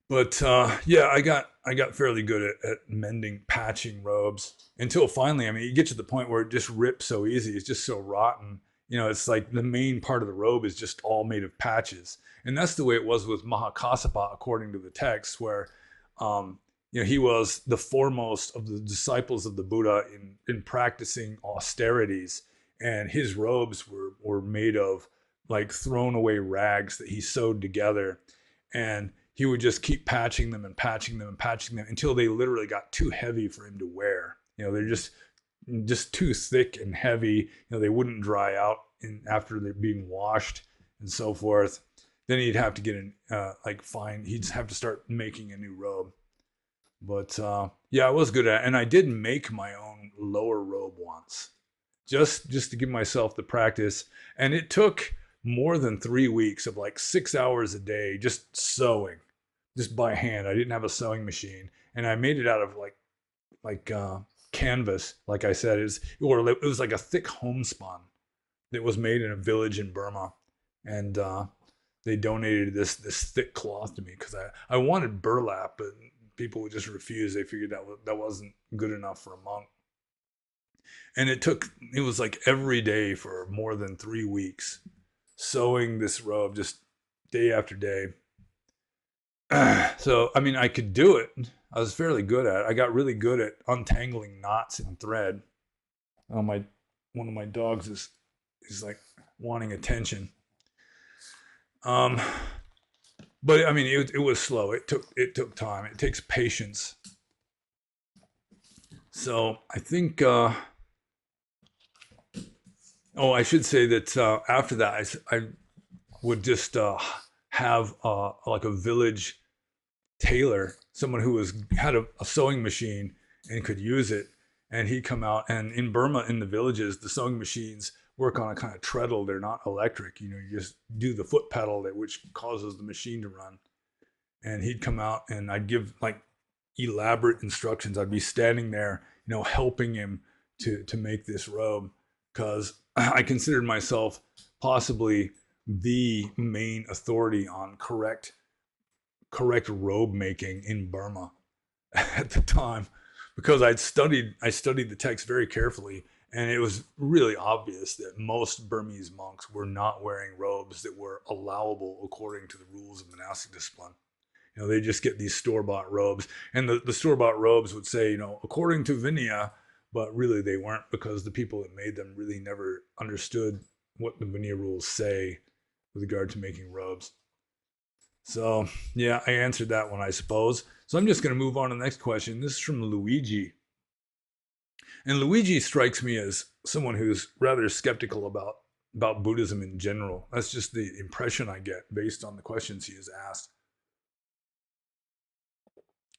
But yeah, I got fairly good at mending, patching robes until finally, I mean, you get to the point where it just rips so easy. It's just so rotten. It's like the main part of the robe is just all made of patches. And that's the way it was with Mahakassapa, according to the text, where he was the foremost of the disciples of the Buddha in practicing austerities. And his robes were made of like thrown away rags that he sewed together. And he would just keep patching them and patching them and patching them until they literally got too heavy for him to wear. They're just too thick and heavy. They wouldn't dry out after they're being washed and so forth. Then he'd have to get he'd have to start making a new robe. But yeah, I was good at it. And I did make my own lower robe once, just to give myself the practice. And it took more than 3 weeks of like 6 hours a day just sewing, just by hand. I didn't have a sewing machine, and I made it out of like canvas. Like I said, it was like a thick homespun that was made in a village in Burma, and they donated this thick cloth to me because I wanted burlap, but people would just refuse. They figured that wasn't good enough for a monk. And it was like every day for more than 3 weeks, sewing this robe just day after day. So, I mean, I could do it. I was fairly good at it. I got really good at untangling knots in thread. One of my dogs is like wanting attention. But I mean, it was slow. It took time. It takes patience. So I think Oh, I should say that after that, I would just have like a village tailor, someone who had a sewing machine and could use it, and he'd come out. And in Burma, in the villages, the sewing machines work on a kind of treadle. They're not electric. You know, you just do the foot pedal that which causes the machine to run. And he'd come out, and I'd give like elaborate instructions. I'd be standing there, you know, helping him to make this robe because I considered myself possibly the main authority on correct robe making in Burma at the time because I studied the text very carefully, and it was really obvious that most Burmese monks were not wearing robes that were allowable according to the rules of monastic discipline. You know, they just get these store-bought robes, and the store-bought robes would say, you know, according to Vinaya, but really they weren't because the people that made them really never understood what the Vinaya rules say with regard to making robes. So, yeah, I answered that one, I suppose. So I'm just going to move on to the next question. This is from Luigi. And Luigi strikes me as someone who's rather skeptical about Buddhism in general. That's just the impression I get based on the questions he has asked.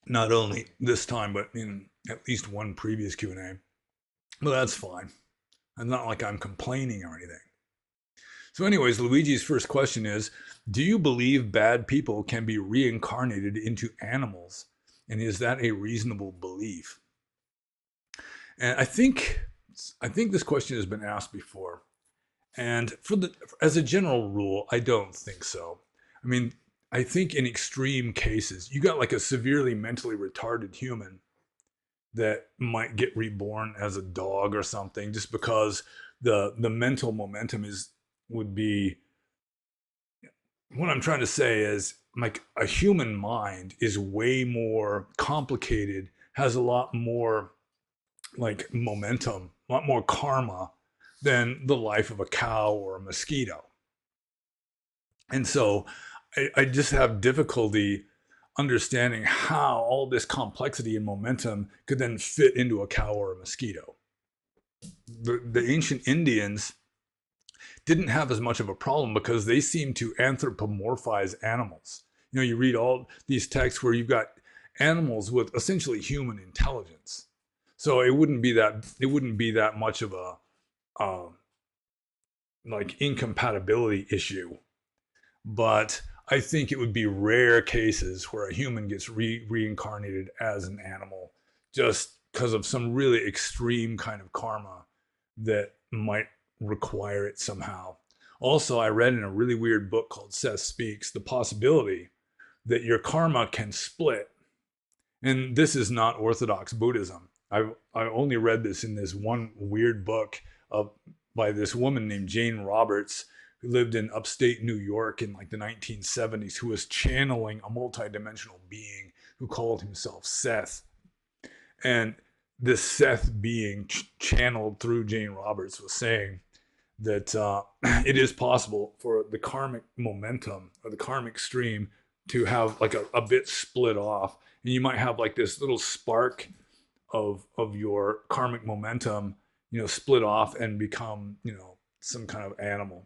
Not only this time, but in at least one previous Q&A. But that's fine. It's not like I'm complaining or anything. So, anyways, Luigi's first question is, do you believe bad people can be reincarnated into animals? And is that a reasonable belief? And I think this question has been asked before. And as a general rule, I don't think so. I mean, I think in extreme cases, you got like a severely mentally retarded human that might get reborn as a dog or something just because the mental momentum would be, what I'm trying to say is like a human mind is way more complicated, has a lot more like momentum, a lot more karma than the life of a cow or a mosquito. And so I just have difficulty understanding how all this complexity and momentum could then fit into a cow or a mosquito. The ancient Indians didn't have as much of a problem because they seemed to anthropomorphize animals. You know, you read all these texts where you've got animals with essentially human intelligence. So it wouldn't be that much of a uh, like incompatibility issue. But I think it would be rare cases where a human gets reincarnated as an animal just because of some really extreme kind of karma that might require it somehow. Also, I read in a really weird book called Seth Speaks the possibility that your karma can split. And this is not Orthodox Buddhism. I only read this in this one weird book of by this woman named Jane Roberts, who lived in upstate New York in like the 1970s, who was channeling a multidimensional being who called himself Seth. And this Seth being channeled through Jane Roberts was saying that it is possible for the karmic momentum or the karmic stream to have like a bit split off, and you might have like this little spark of your karmic momentum, you know, split off and become, you know, some kind of animal.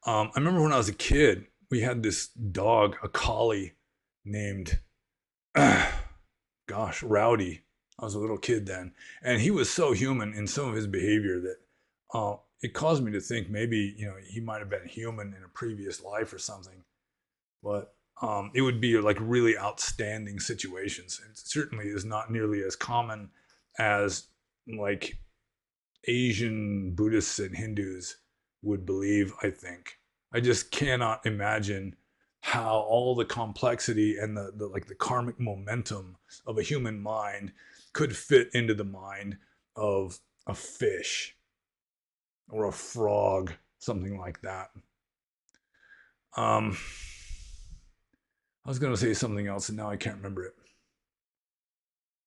I remember when I was a kid, we had this dog, a collie named, gosh, Rowdy. I was a little kid then, and he was so human in some of his behavior that it caused me to think maybe, you know, he might have been human in a previous life or something. But it would be like really outstanding situations. It certainly is not nearly as common as like Asian Buddhists and Hindus would believe, I think. I just cannot imagine how all the complexity and the like the karmic momentum of a human mind could fit into the mind of a fish or a frog, something like that. I was going to say something else and now I can't remember it.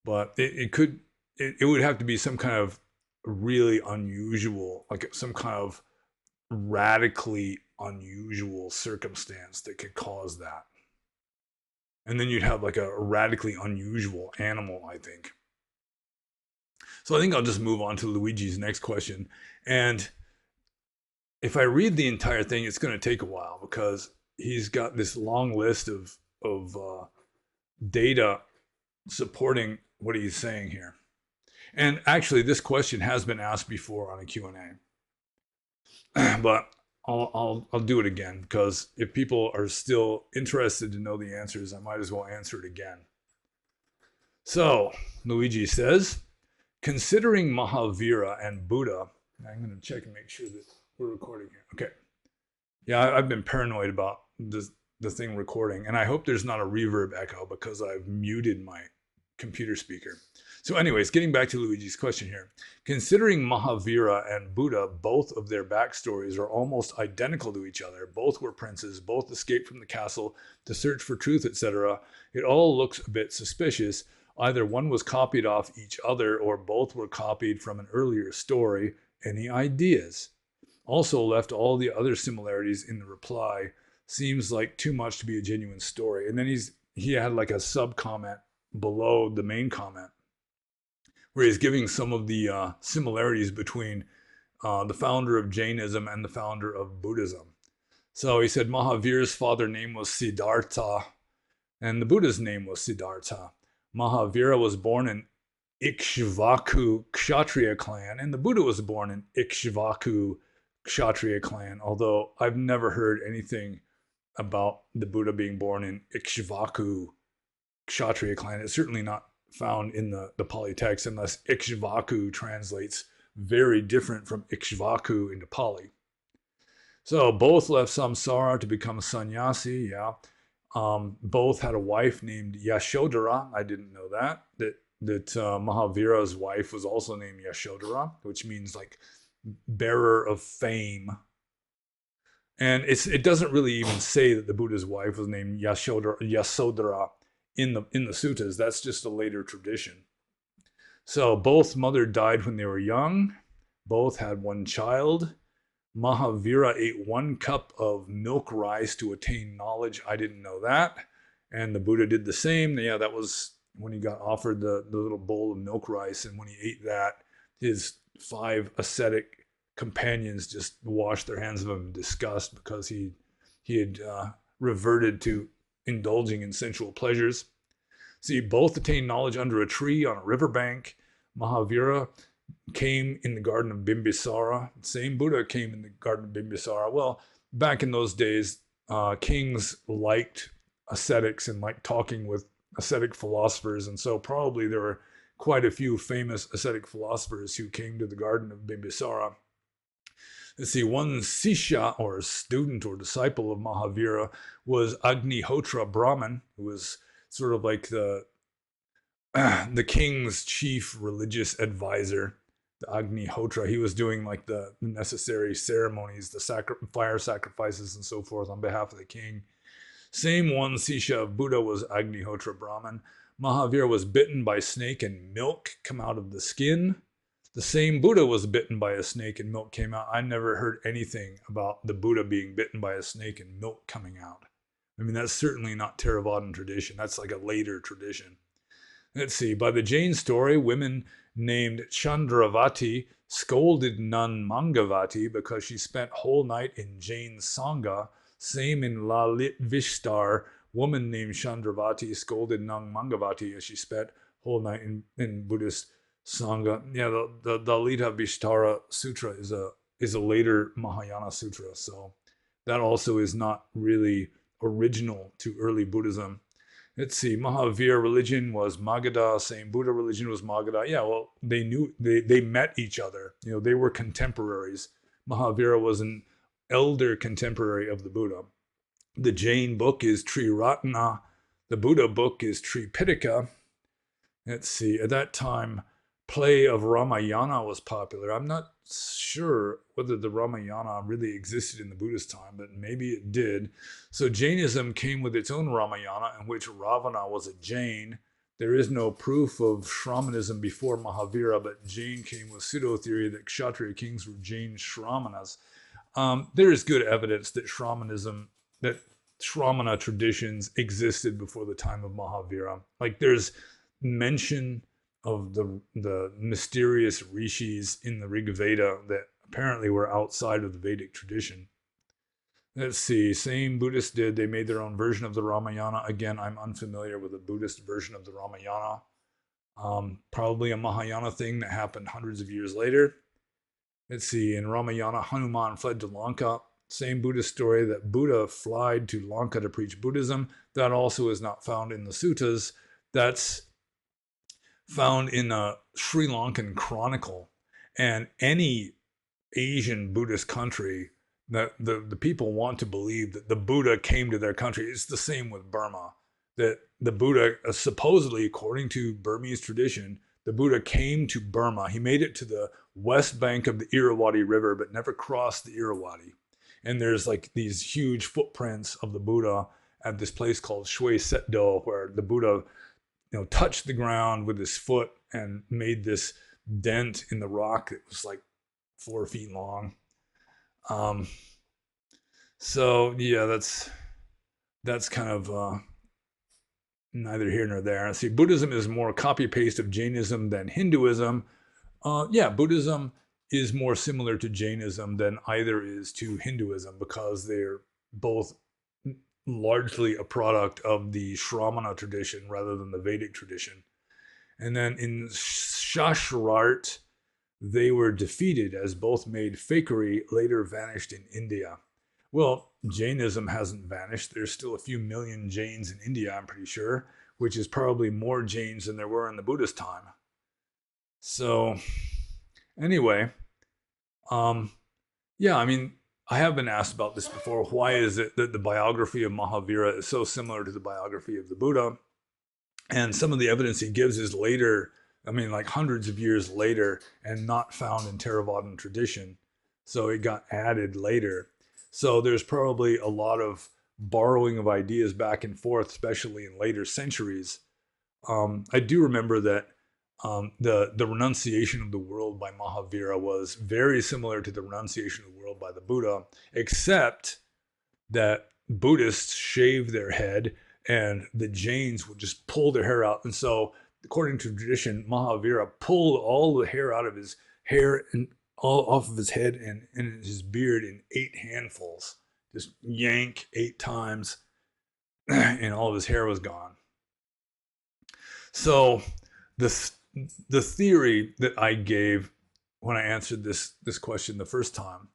But it would have to be some kind of really unusual, like some kind of radically unusual circumstance that could cause that. And then you'd have like a radically unusual animal, I think. So I think I'll just move on to Luigi's next question. And if I read the entire thing, it's going to take a while because he's got this long list of data supporting what he's saying here. And actually, this question has been asked before on a Q&A, but I'll do it again because if people are still interested to know the answers, I might as well answer it again. So Luigi says, considering Mahavira and Buddha, I'm going to check and make sure that we're recording here. Okay. Yeah, I've been paranoid about the thing recording, and I hope there's not a reverb echo because I've muted my computer speaker. So anyways, getting back to Luigi's question here. Considering Mahavira and Buddha, both of their backstories are almost identical to each other. Both were princes, both escaped from the castle to search for truth, etc. It all looks a bit suspicious. Either one was copied off each other or both were copied from an earlier story. Any ideas? Also left all the other similarities in the reply. Seems like too much to be a genuine story. And then he had like a sub comment below the main comment where he's giving some of the similarities between the founder of Jainism and the founder of Buddhism. So he said Mahavira's father's name was Siddhartha and the Buddha's name was Siddhartha. Mahavira was born in Ikshvaku Kshatriya clan and the Buddha was born in Ikshvaku Kshatriya clan, although I've never heard anything about the Buddha being born in Ikshvaku Kshatriya clan. It's certainly not found in the Pali text unless Ikshvaku translates very different from Ikshvaku into Pali. So both left samsara to become a sannyasi, yeah. Both had a wife named Yashodhara. I didn't know that Mahavira's wife was also named Yashodhara, which means like bearer of fame. And it doesn't really even say that the Buddha's wife was named Yasodhara in the suttas. That's just a later tradition. So both mother died when they were young. Both had one child. Mahavira ate 1 cup of milk rice to attain knowledge. I didn't know that. And the Buddha did the same. Yeah, that was when he got offered the little bowl of milk rice. And when he ate that, his 5 ascetic companions just washed their hands of him in disgust because he had reverted to indulging in sensual pleasures. See, both attained knowledge under a tree on a riverbank. Mahavira came in the garden of Bimbisara. Same Buddha came in the garden of Bimbisara. Well, back in those days, kings liked ascetics and liked talking with ascetic philosophers. And so probably there were quite a few famous ascetic philosophers who came to the garden of Bimbisara. Let's see, one Sisha, or student or disciple of Mahavira, was Agnihotra Brahman, who was sort of like the king's chief religious advisor, the Agnihotra. He was doing like the necessary ceremonies, the fire sacrifices and so forth on behalf of the king. Same one Sisha of Buddha was Agnihotra Brahman. Mahavira was bitten by a snake and milk come out of the skin. The same Buddha was bitten by a snake and milk came out. I never heard anything about the Buddha being bitten by a snake and milk coming out. I mean, that's certainly not Theravadan tradition. That's like a later tradition. Let's see. By the Jain story, women named Chandravati scolded nun Mangavati because she spent whole night in Jain Sangha. Same in Lalit Vishtar, woman named Chandravati scolded nun Mangavati as she spent whole night in Buddhist Sangha. Yeah, the Lalita Vishtara Sutra is a later Mahayana sutra, so that also is not really original to early Buddhism. Let's see, Mahavira religion was Magadha, same Buddha religion was Magadha. Yeah, well, they met each other. You know, they were contemporaries. Mahavira was an elder contemporary of the Buddha. The Jain book is Triratna. The Buddha book is Tripitaka. Let's see, at that time, play of Ramayana was popular. I'm not sure whether the Ramayana really existed in the Buddhist time, but maybe it did. So Jainism came with its own Ramayana in which Ravana was a Jain. There is no proof of Shamanism before Mahavira, but Jain came with pseudo-theory that Kshatriya kings were Jain Shramanas. There is good evidence that Shramana traditions existed before the time of Mahavira. Like there's mention of the mysterious rishis in the Rig Veda that apparently were outside of the Vedic tradition. Let's see, same Buddhists did. They made their own version of the Ramayana. Again, I'm unfamiliar with a Buddhist version of the Ramayana. Probably a Mahayana thing that happened hundreds of years later. Let's see, in Ramayana, Hanuman fled to Lanka. Same Buddhist story that Buddha fled to Lanka to preach Buddhism. That also is not found in the suttas. That's found in a Sri Lankan chronicle. And any Asian Buddhist country, that the people want to believe that the Buddha came to their country. It's the same with Burma, that the Buddha, supposedly, according to Burmese tradition, the Buddha came to Burma. He made it to the west bank of the Irrawaddy River, but never crossed the Irrawaddy. And there's like these huge footprints of the Buddha at this place called Shui Setdo, where the Buddha, touched the ground with his foot and made this dent in the rock that was like 4 feet long. So yeah, that's kind of neither here nor there. See, Buddhism is more copy paste of Jainism than Hinduism. Yeah, Buddhism is more similar to Jainism than either is to Hinduism, because they're both largely a product of the Shramana tradition rather than the Vedic tradition. And then in Shasharart, they were defeated as both made fakery, later vanished in India. Well, Jainism hasn't vanished. There's still a few million Jains in India, I'm pretty sure, which is probably more Jains than there were in the Buddhist time. So anyway, yeah, I mean, I have been asked about this before. Why is it that the biography of Mahavira is so similar to the biography of the Buddha? And some of the evidence he gives is later, I mean, like hundreds of years later, and not found in Theravadan tradition. So it got added later. So there's probably a lot of borrowing of ideas back and forth, especially in later centuries. I do remember that the renunciation of the world by Mahavira was very similar to the renunciation of the world by the Buddha, except that Buddhists shaved their head and the Jains would just pull their hair out. And so, according to tradition, Mahavira pulled all the hair out of his hair and all off of his head and his beard in 8 handfuls. Just yank 8 times, and all of his hair was gone. So the theory that I gave when I answered this question the first time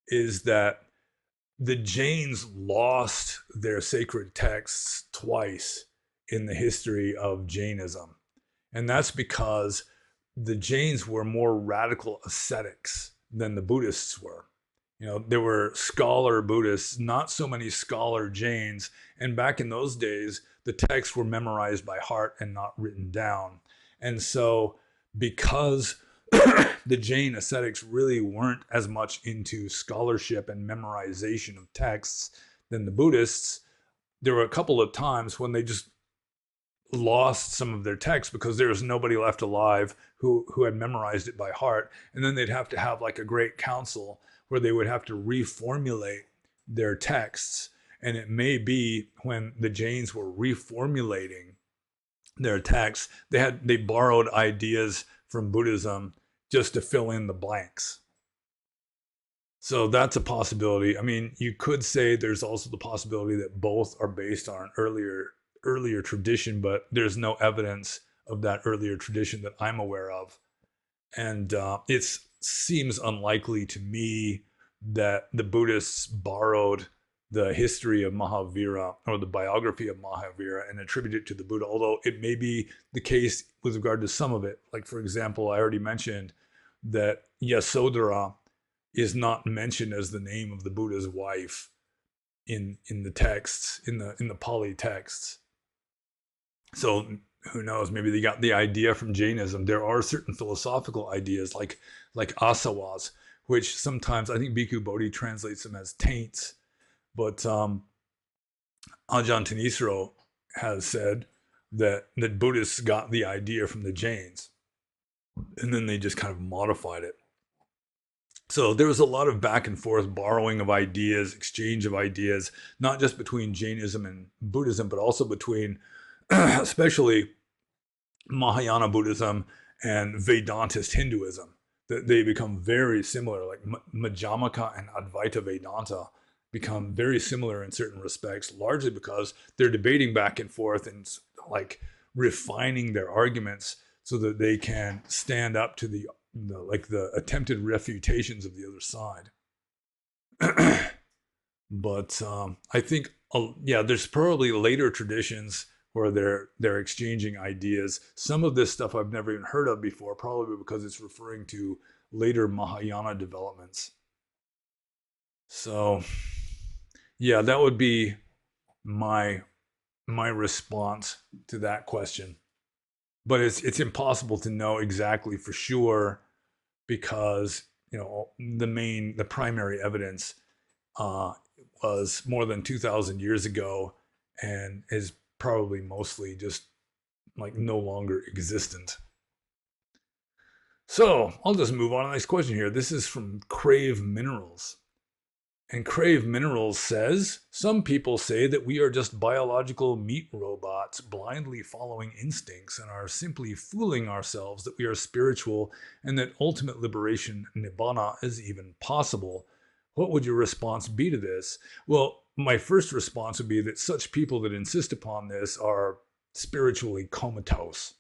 is that the Jains lost their sacred texts twice in the history of Jainism. And that's because the Jains were more radical ascetics than the Buddhists were. There were scholar Buddhists, not so many scholar Jains. And back in those days, the texts were memorized by heart and not written down. And so because the Jain ascetics really weren't as much into scholarship and memorization of texts than the Buddhists, there were a couple of times when they just lost some of their texts because there was nobody left alive who had memorized it by heart. And then they'd have to have like a great council where they would have to reformulate their texts. And it may be when the Jains were reformulating their texts, they borrowed ideas from Buddhism just to fill in the blanks. So that's a possibility. I mean, you could say there's also the possibility that both are based on an earlier tradition, but there's no evidence of that earlier tradition that I'm aware of. And it seems unlikely to me that the Buddhists borrowed the history of Mahavira or the biography of Mahavira and attribute it to the Buddha, although it may be the case with regard to some of it. Like, for example, I already mentioned that Yasodhara is not mentioned as the name of the Buddha's wife in the texts, in the Pali texts. So who knows, maybe they got the idea from Jainism. There are certain philosophical ideas like asawas, which sometimes I think Bhikkhu Bodhi translates them as taints. But Ajahn Thanisaro has said that Buddhists got the idea from the Jains, and then they just kind of modified it. So there was a lot of back and forth borrowing of ideas, exchange of ideas, not just between Jainism and Buddhism, but also between, especially Mahayana Buddhism and Vedantist Hinduism, that they become very similar, like Madhyamaka and Advaita Vedanta become very similar in certain respects, largely because they're debating back and forth and like refining their arguments so that they can stand up to the attempted refutations of the other side. But I think, yeah, there's probably later traditions where they're exchanging ideas. Some of this stuff I've never even heard of before, probably because it's referring to later Mahayana developments. So, yeah, that would be my response to that question. But it's impossible to know exactly for sure because the primary evidence was more than 2,000 years ago and is probably mostly just like no longer existent. So I'll just move on to the next question here. This is from Crave Minerals. And Crave Minerals says, some people say that we are just biological meat robots blindly following instincts and are simply fooling ourselves that we are spiritual and that ultimate liberation, Nibbana, is even possible. What would your response be to this? Well, my first response would be that such people that insist upon this are spiritually comatose.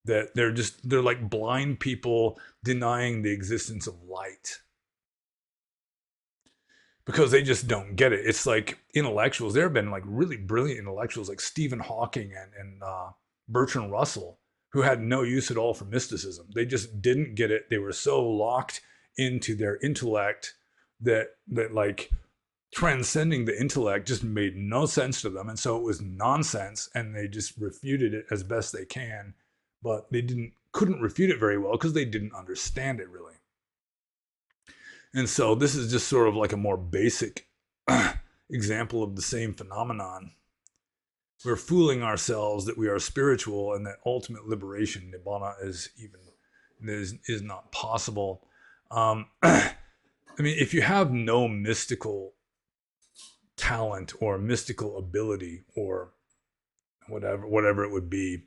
That they're like blind people denying the existence of light because they just don't get it. It's like intellectuals. There have been like really brilliant intellectuals like Stephen Hawking and Bertrand Russell who had no use at all for mysticism. They just didn't get it. They were so locked into their intellect that like transcending the intellect just made no sense to them, and so it was nonsense, and they just refuted it as best they can, but they couldn't refute it very well because they didn't understand it really. And so this is just sort of like a more basic example of the same phenomenon. We're fooling ourselves that we are spiritual and that ultimate liberation, Nibbana, is not possible. I mean, if you have no mystical talent or mystical ability or whatever it would be,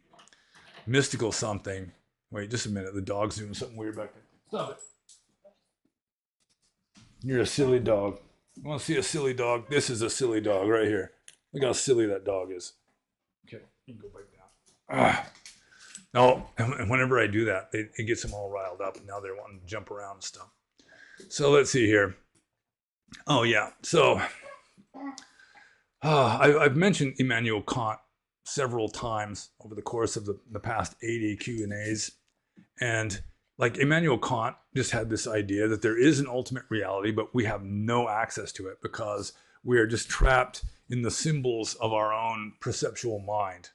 mystical something. Wait, just a minute. The dog's doing something weird back there. Stop it. You're a silly dog. You want to see a silly dog? This is a silly dog right here. Look how silly that dog is. Okay, you can go back down. No, and whenever I do that, it gets them all riled up, and now they're wanting to jump around and stuff. So let's see here. Oh yeah, so I've mentioned Immanuel Kant several times over the course of the past 80 Q&As, and like Immanuel Kant just had this idea that there is an ultimate reality, but we have no access to it because we are just trapped in the symbols of our own perceptual mind.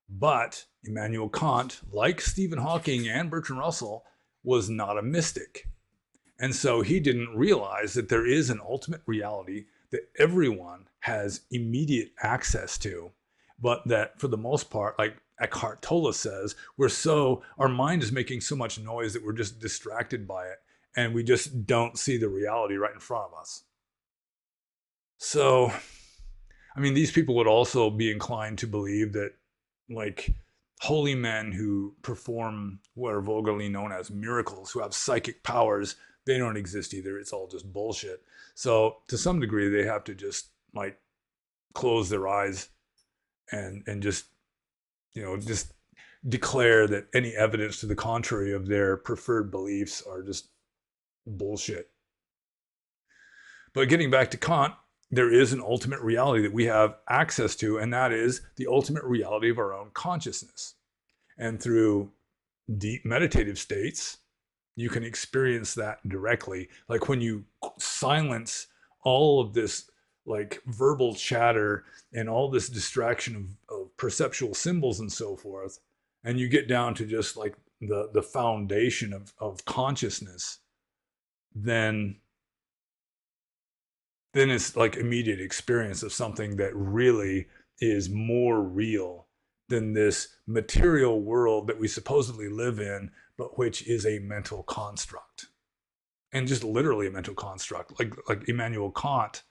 But Immanuel Kant, like Stephen Hawking and Bertrand Russell, was not a mystic. And so he didn't realize that there is an ultimate reality that everyone has immediate access to, but that for the most part, like Eckhart Tolle says, our mind is making so much noise that we're just distracted by it, and we just don't see the reality right in front of us. So, I mean, these people would also be inclined to believe that, like, holy men who perform what are vulgarly known as miracles, who have psychic powers, they don't exist either. It's all just bullshit. So, to some degree, they have to just, like, close their eyes and just declare that any evidence to the contrary of their preferred beliefs are just bullshit. But getting back to Kant, there is an ultimate reality that we have access to, and that is the ultimate reality of our own consciousness. And through deep meditative states, you can experience that directly. Like when you silence all of this like verbal chatter and all this distraction of perceptual symbols and so forth, and you get down to just like the foundation of consciousness, then it's like immediate experience of something that really is more real than this material world that we supposedly live in, but which is a mental construct. And just literally a mental construct. Like Immanuel Kant,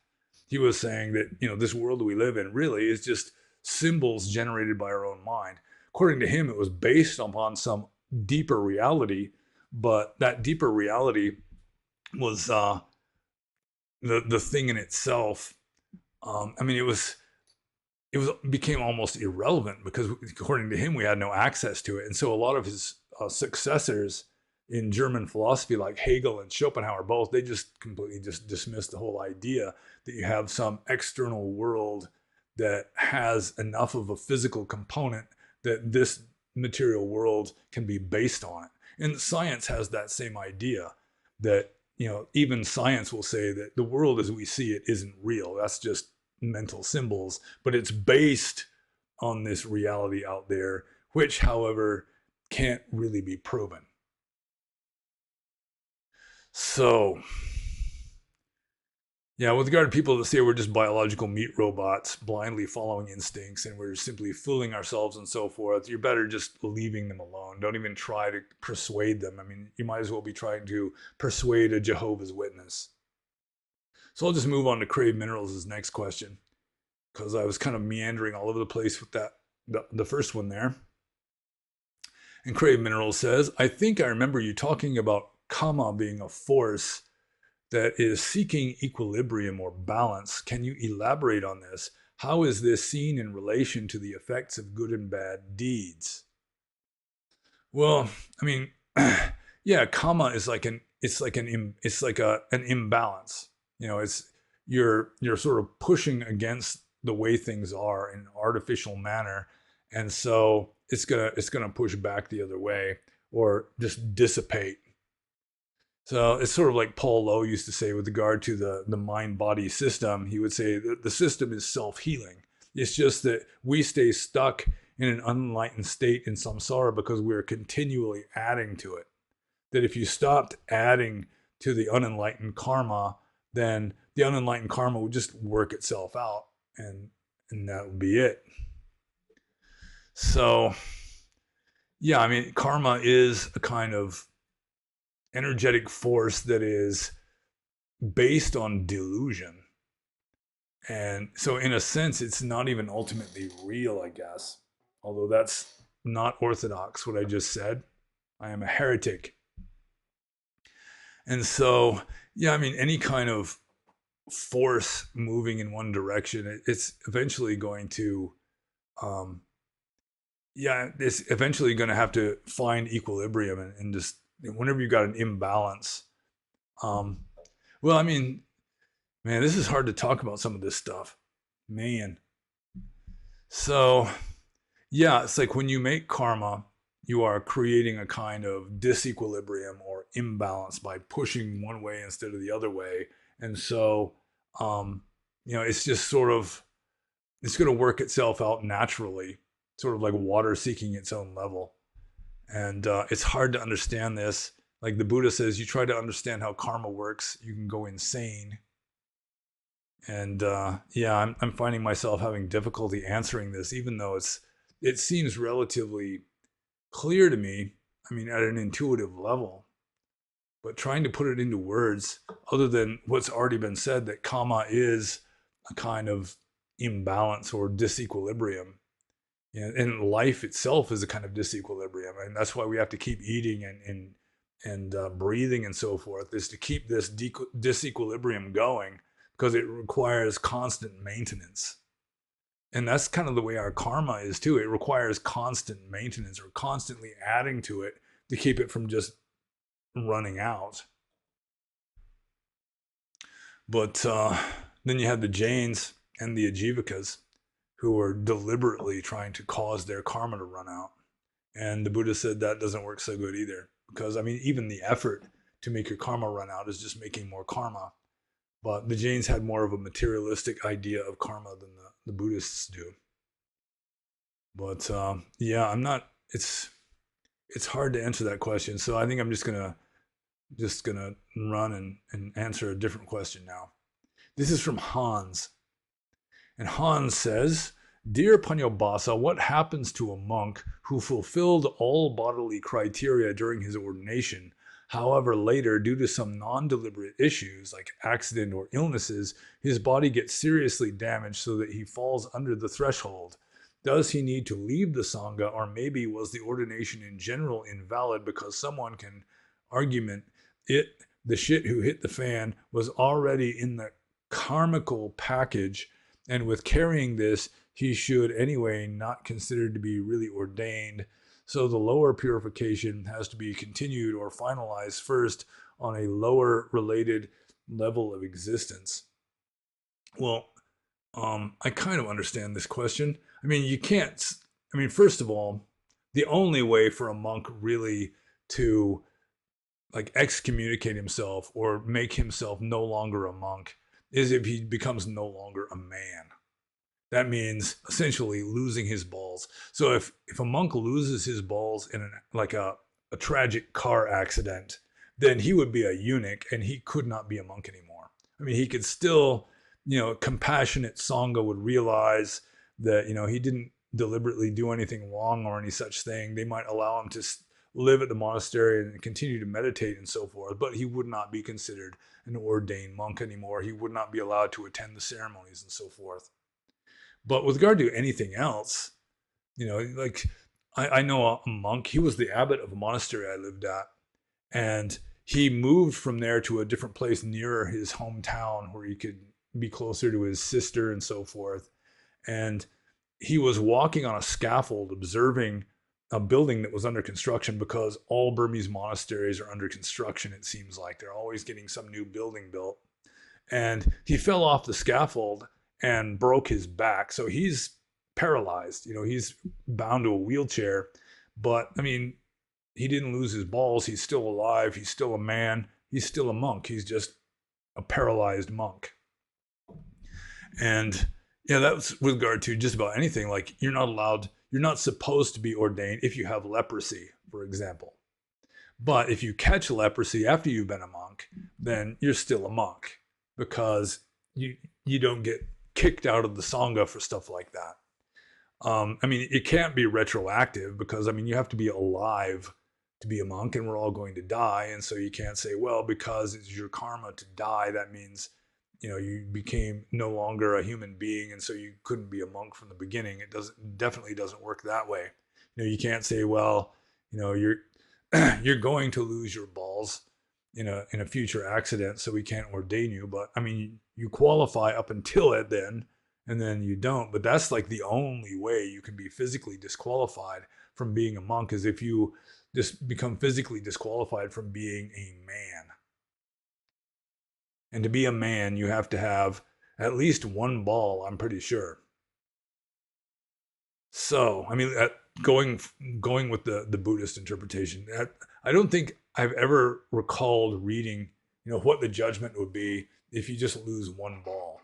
he was saying that, this world that we live in really is just symbols generated by our own mind. Of according to him, it was based upon some deeper reality, but that deeper reality was the thing in itself. I mean, it became almost irrelevant because according to him, we had no access to it. And so a lot of his successors in German philosophy, like Hegel and Schopenhauer, both, they just completely just dismissed the whole idea that you have some external world that has enough of a physical component that this material world can be based on it. And science has that same idea that, you know, even science will say that the world as we see it isn't real. That's just mental symbols, but it's based on this reality out there, which, however, can't really be proven. So, yeah, with regard to people that say we're just biological meat robots blindly following instincts and we're simply fooling ourselves and so forth, you're better just leaving them alone. Don't even try to persuade them. I mean, you might as well be trying to persuade a Jehovah's Witness. So I'll just move on to Crave Minerals' next question, because I was kind of meandering all over the place with that, the first one there. And Crave Minerals says, I think I remember you talking about karma being a force that is seeking equilibrium or balance. Can you elaborate on this? How is this seen in relation to the effects of good and bad deeds? Well, I mean, yeah, karma is like an imbalance. You know, it's you're sort of pushing against the way things are in an artificial manner, and so it's gonna push back the other way or just dissipate. So it's sort of like Paul Lowe used to say with regard to the mind-body system. He would say that the system is self-healing. It's just that we stay stuck in an unenlightened state in samsara because we're continually adding to it. That if you stopped adding to the unenlightened karma, then the unenlightened karma would just work itself out, and that would be it. So, yeah, I mean, karma is a kind of energetic force that is based on delusion. And so in a sense, it's not even ultimately real, I guess. Although that's not orthodox, what I just said. I am a heretic. And so, yeah, I mean, any kind of force moving in one direction, it's eventually going to, it's eventually going to have to find equilibrium and just whenever you got an imbalance. Well, I mean, man, this is hard to talk about some of this stuff, man. So, yeah, it's like when you make karma, you are creating a kind of disequilibrium or imbalance by pushing one way instead of the other way. And so, it's just sort of, it's going to work itself out naturally, sort of like water seeking its own level. And it's hard to understand this. Like the Buddha says, you try to understand how karma works, you can go insane. And I'm finding myself having difficulty answering this, even though it seems relatively clear to me. I mean, at an intuitive level, but trying to put it into words, other than what's already been said, that karma is a kind of imbalance or disequilibrium. And life itself is a kind of disequilibrium, and that's why we have to keep eating and breathing and so forth, is to keep this disequilibrium going, because it requires constant maintenance. And that's kind of the way our karma is too. It requires constant maintenance or constantly adding to it to keep it from just running out. But then you have the Jains and the Ajivikas, who are deliberately trying to cause their karma to run out. And the Buddha said that doesn't work so good either. Because, I mean, even the effort to make your karma run out is just making more karma. But the Jains had more of a materialistic idea of karma than the Buddhists do. But I'm not, it's hard to answer that question. So I think I'm just gonna run and answer a different question now. This is from Hans. And Hans says, Dear Panyabhasa, what happens to a monk who fulfilled all bodily criteria during his ordination? However, later, due to some non-deliberate issues like accident or illnesses, his body gets seriously damaged so that he falls under the threshold. Does he need to leave the Sangha, or maybe was the ordination in general invalid because someone can argument the shit who hit the fan was already in the karmical package, and with carrying this, he should anyway not considered to be really ordained. So the lower purification has to be continued or finalized first on a lower related level of existence. Well, I kind of understand this question. I mean, you can't, I mean, first of all, the only way for a monk really to like excommunicate himself or make himself no longer a monk is if he becomes no longer a man. That means essentially losing his balls. So if a monk loses his balls in a tragic car accident, then he would be a eunuch and he could not be a monk anymore. I mean, he could still, compassionate Sangha would realize that, he didn't deliberately do anything wrong or any such thing. They might allow him to live at the monastery and continue to meditate and so forth, but he would not be considered an ordained monk anymore. He would not be allowed to attend the ceremonies and so forth. But with regard to anything else, like I know a monk, he was the abbot of a monastery I lived at, and he moved from there to a different place nearer his hometown where he could be closer to his sister and so forth. And he was walking on a scaffold observing a building that was under construction, because all Burmese monasteries are under construction, it seems like. They're always getting some new building built. And he fell off the scaffold and broke his back. So he's paralyzed. He's bound to a wheelchair. But, I mean, he didn't lose his balls. He's still alive. He's still a man. He's still a monk. He's just a paralyzed monk. And yeah, that's with regard to just about anything. Like, you're not supposed to be ordained if you have leprosy, for example. But if you catch leprosy after you've been a monk, then you're still a monk, because you don't get kicked out of the Sangha for stuff like that. I mean, it can't be retroactive, because, I mean, you have to be alive to be a monk, and we're all going to die. And so you can't say, well, because it's your karma to die, that means, you became no longer a human being, and so you couldn't be a monk from the beginning. It definitely doesn't work that way. You can't say, well, you're you're going to lose your balls in a future accident, so we can't ordain you. But I mean, you qualify up until it then, and then you don't. But that's like the only way you can be physically disqualified from being a monk, is if you just become physically disqualified from being a man. And to be a man, you have to have at least one ball, I'm pretty sure. So, I mean, going with the Buddhist interpretation, I don't think I've ever recalled reading, what the judgment would be if you just lose one ball.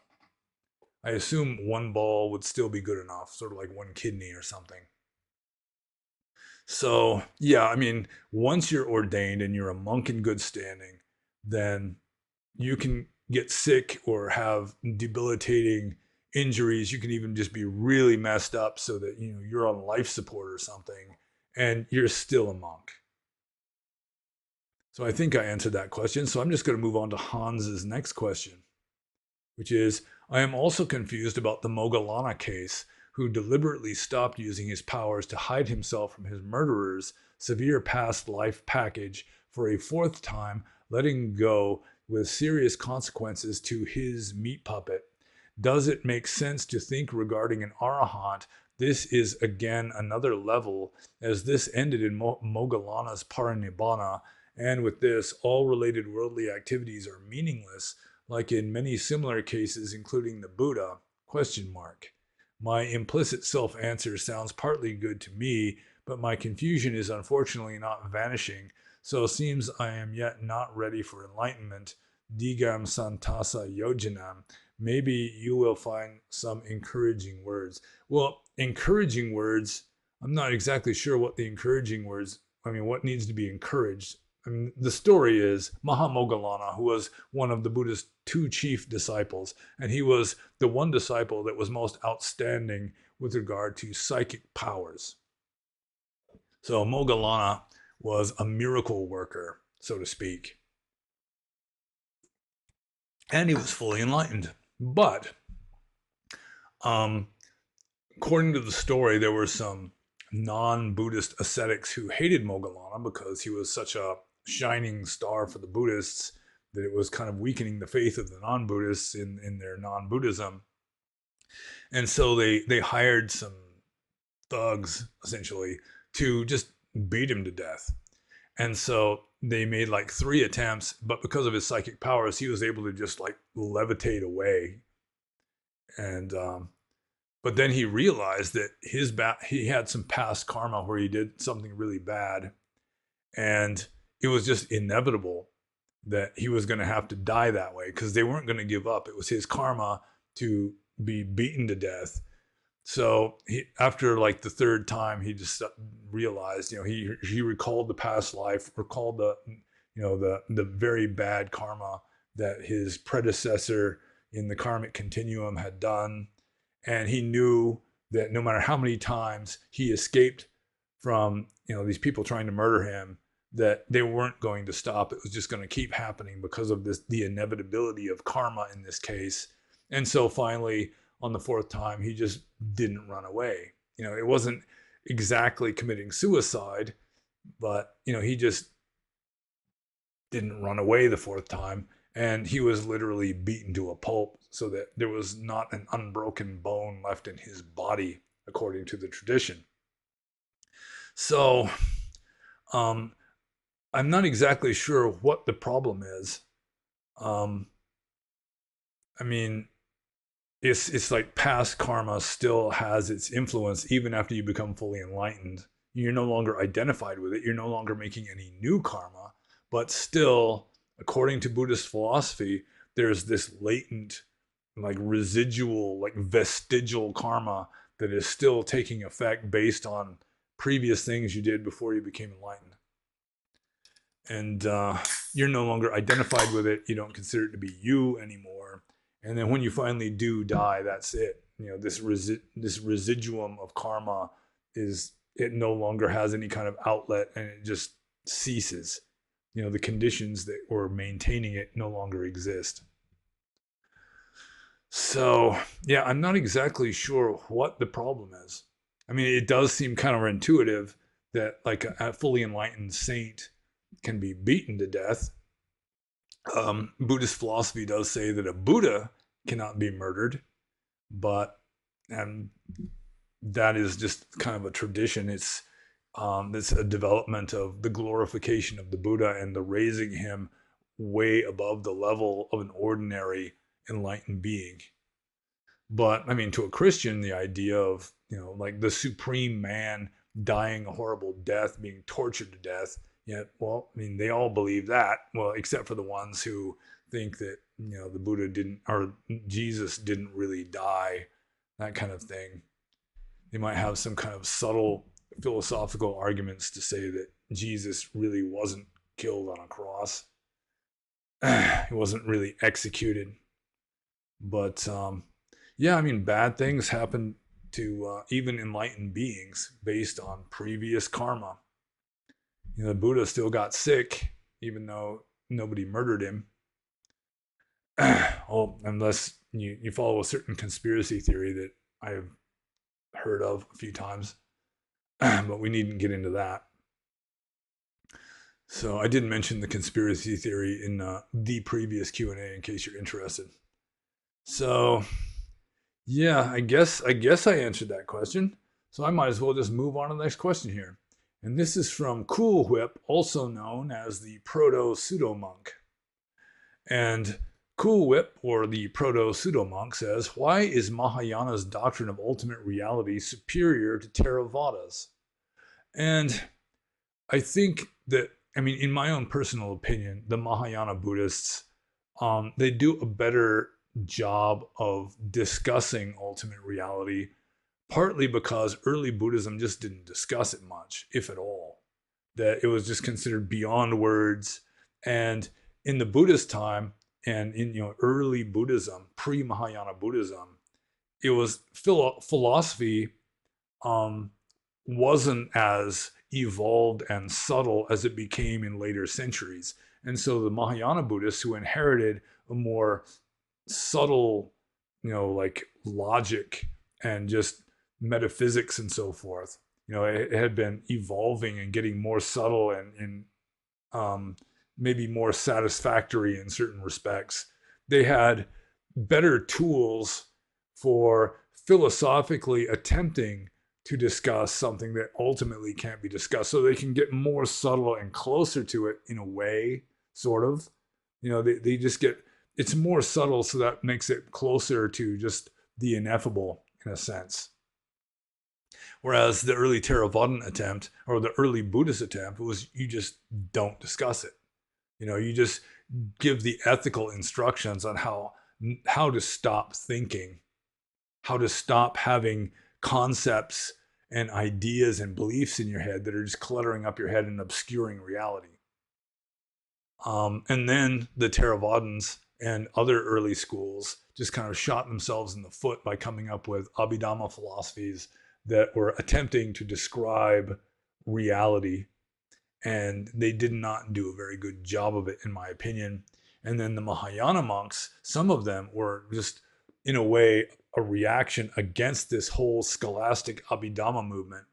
I assume one ball would still be good enough, sort of like one kidney or something. So, yeah, I mean, once you're ordained and you're a monk in good standing, then you can get sick or have debilitating injuries. You can even just be really messed up so that you're on life support or something, and you're still a monk. So I think I answered that question. So I'm just going to move on to Hans's next question, which is, I am also confused about the Moggallana case, who deliberately stopped using his powers to hide himself from his murderer's severe past life package for a fourth time, letting go with serious consequences to his meat puppet. Does it make sense to think regarding an arahant, this is again another level, as this ended in Moggallana's parinibbana, and with this, all related worldly activities are meaningless, like in many similar cases, including the Buddha? ? My implicit self-answer sounds partly good to me, but my confusion is unfortunately not vanishing, so it seems I am yet not ready for enlightenment. Digam santasa yojanam. Maybe you will find some encouraging words. Well, encouraging words, I'm not exactly sure what the encouraging words, what needs to be encouraged. The story is Mahamoggallana, who was one of the Buddha's two chief disciples, and he was the one disciple that was most outstanding with regard to psychic powers. So Moggallana was a miracle worker, so to speak. And he was fully enlightened. But according to the story, there were some non-Buddhist ascetics who hated Moggallana because he was such a shining star for the Buddhists that it was kind of weakening the faith of the non-Buddhists in their non-Buddhism. And so they hired some thugs, essentially, to just beat him to death. And so they made like 3 attempts, but because of his psychic powers, he was able to just like levitate away. And but then he realized that he had some past karma where he did something really bad, and it was just inevitable that he was going to have to die that way because they weren't going to give up. It was his karma to be beaten to death. So after like the 3rd time, he just realized, he recalled the past life, recalled the very bad karma that his predecessor in the karmic continuum had done, and he knew that no matter how many times he escaped from these people trying to murder him, that they weren't going to stop. It was just going to keep happening because of the inevitability of karma in this case. And so finally, on the 4th time, he just didn't run away. It wasn't exactly committing suicide, but he just didn't run away the 4th time, and he was literally beaten to a pulp so that there was not an unbroken bone left in his body, according to the tradition. So I'm not exactly sure what the problem is. I mean, it's like past karma still has its influence even after you become fully enlightened. You're no longer identified with it. You're no longer making any new karma, but still, according to Buddhist philosophy, there's this latent, like residual, like vestigial karma that is still taking effect based on previous things you did before you became enlightened. And you're no longer identified with it. You don't consider it to be you anymore. And then when you finally do die, that's it. This residuum of karma it no longer has any kind of outlet, and it just ceases. The conditions that were maintaining it no longer exist. So yeah, I'm not exactly sure what the problem is. I mean, it does seem counterintuitive that like a fully enlightened saint can be beaten to death. Buddhist philosophy does say that a Buddha cannot be murdered, but that is just kind of a tradition. It's a development of the glorification of the Buddha and the raising him way above the level of an ordinary enlightened being. But I mean, to a Christian, the idea of like the supreme man dying a horrible death, being tortured to death, well, I mean, they all believe that, well, except for the ones who think that the Buddha didn't, or Jesus didn't really die, that kind of thing. They might have some kind of subtle philosophical arguments to say that Jesus really wasn't killed on a cross. He wasn't really executed. But yeah, I mean, bad things happen to even enlightened beings based on previous karma. The Buddha still got sick, even though nobody murdered him. Well, unless you follow a certain conspiracy theory that I have heard of a few times, but we needn't get into that. So I did mention the conspiracy theory in the previous Q&A in case you're interested. So yeah, I guess I answered that question. So I might as well just move on to the next question here. And this is from Cool Whip, also known as the Proto-Pseudo-Monk. And Cool Whip, or the Proto-Pseudo-Monk, says, why is Mahayana's doctrine of ultimate reality superior to Theravada's? And I think that, I mean, in my own personal opinion, the Mahayana Buddhists, they do a better job of discussing ultimate reality, partly because early Buddhism just didn't discuss it much, if at all. That it was just considered beyond words. And in the Buddhist time, and in early Buddhism, pre-Mahayana Buddhism, it was philosophy wasn't as evolved and subtle as it became in later centuries. And so the Mahayana Buddhists, who inherited a more subtle, like logic and just metaphysics and so forth. It had been evolving and getting more subtle and maybe more satisfactory in certain respects. They had better tools for philosophically attempting to discuss something that ultimately can't be discussed. So they can get more subtle and closer to it in a way, sort of. They just get, it's more subtle, so that makes it closer to just the ineffable in a sense. Whereas the early Theravadan attempt or the early Buddhist attempt was you just don't discuss it. You just give the ethical instructions on how to stop thinking, how to stop having concepts and ideas and beliefs in your head that are just cluttering up your head and obscuring reality. And then the Theravadins and other early schools just kind of shot themselves in the foot by coming up with Abhidhamma philosophies that were attempting to describe reality. And they did not do a very good job of it, in my opinion. And then the Mahayana monks, some of them were just, in a way, a reaction against this whole scholastic Abhidhamma movement.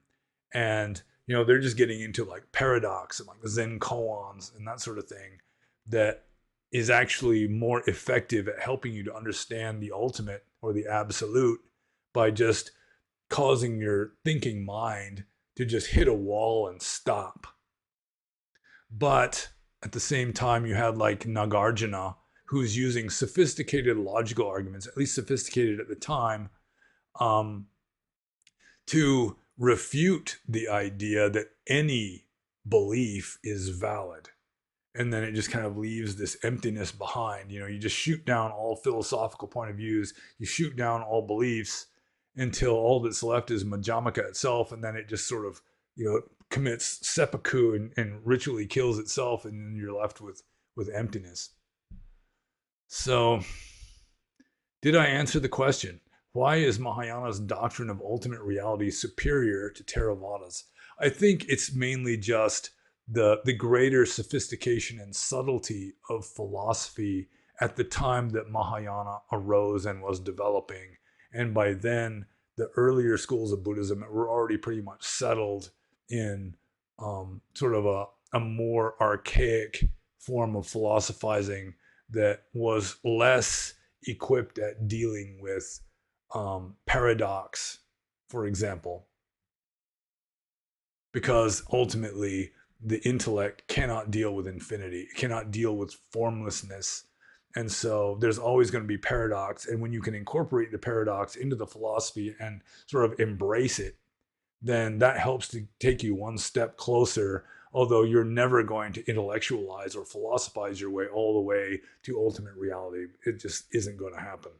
And, they're just getting into like paradox and like Zen koans and that sort of thing that is actually more effective at helping you to understand the ultimate or the absolute by just causing your thinking mind to just hit a wall and stop. But at the same time, you had like Nagarjuna, who's using sophisticated logical arguments, at least sophisticated at the time, to refute the idea that any belief is valid. And then it just kind of leaves this emptiness behind. You just shoot down all philosophical point of views, you shoot down all beliefs until all that's left is Majjhimaka itself, and then it just sort of, commits seppuku and ritually kills itself, and then you're left with emptiness. So, did I answer the question? Why is Mahayana's doctrine of ultimate reality superior to Theravada's? I think it's mainly just the greater sophistication and subtlety of philosophy at the time that Mahayana arose and was developing. And by then, the earlier schools of Buddhism were already pretty much settled in sort of a more archaic form of philosophizing that was less equipped at dealing with paradox, for example, because ultimately the intellect cannot deal with infinity, it cannot deal with formlessness. And so there's always going to be paradox. And when you can incorporate the paradox into the philosophy and sort of embrace it, then that helps to take you one step closer, although you're never going to intellectualize or philosophize your way all the way to ultimate reality. It just isn't going to happen.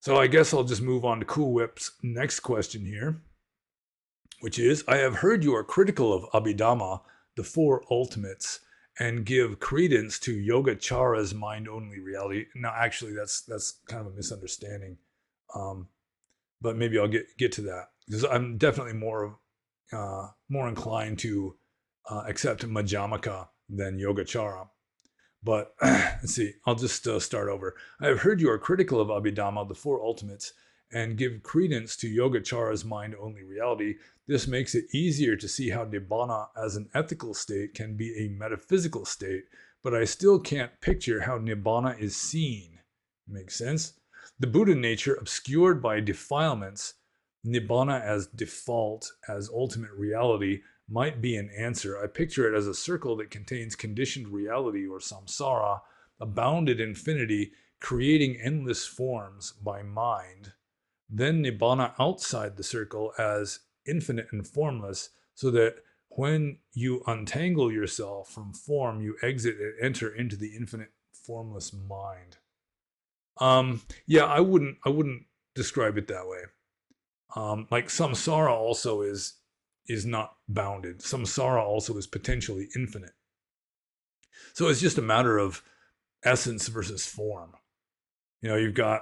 So I guess I'll just move on to Cool Whip's next question here, which is, I have heard you are critical of Abhidhamma, the four ultimates, and give credence to Yogacarra's mind-only reality. Now, actually, that's kind of a misunderstanding, but maybe I'll get to that, because I'm definitely more inclined to accept Majjhimaka than Yogacarra. But let's see, I'll just start over. I have heard you are critical of Abhidhamma, the four ultimates, and give credence to Yogacarra's mind-only reality. This makes it easier to see how Nibbana as an ethical state can be a metaphysical state, but I still can't picture how Nibbana is seen. Makes sense? The Buddha nature obscured by defilements, Nibbana as default, as ultimate reality, might be an answer. I picture it as a circle that contains conditioned reality or samsara, a bounded infinity, creating endless forms by mind. Then Nibbana outside the circle as infinite and formless, so that when you untangle yourself from form, you exit and enter into the infinite formless mind. Yeah, I wouldn't describe it that way. Like samsara also is not bounded. Samsara also is potentially infinite. So it's just a matter of essence versus form. You've got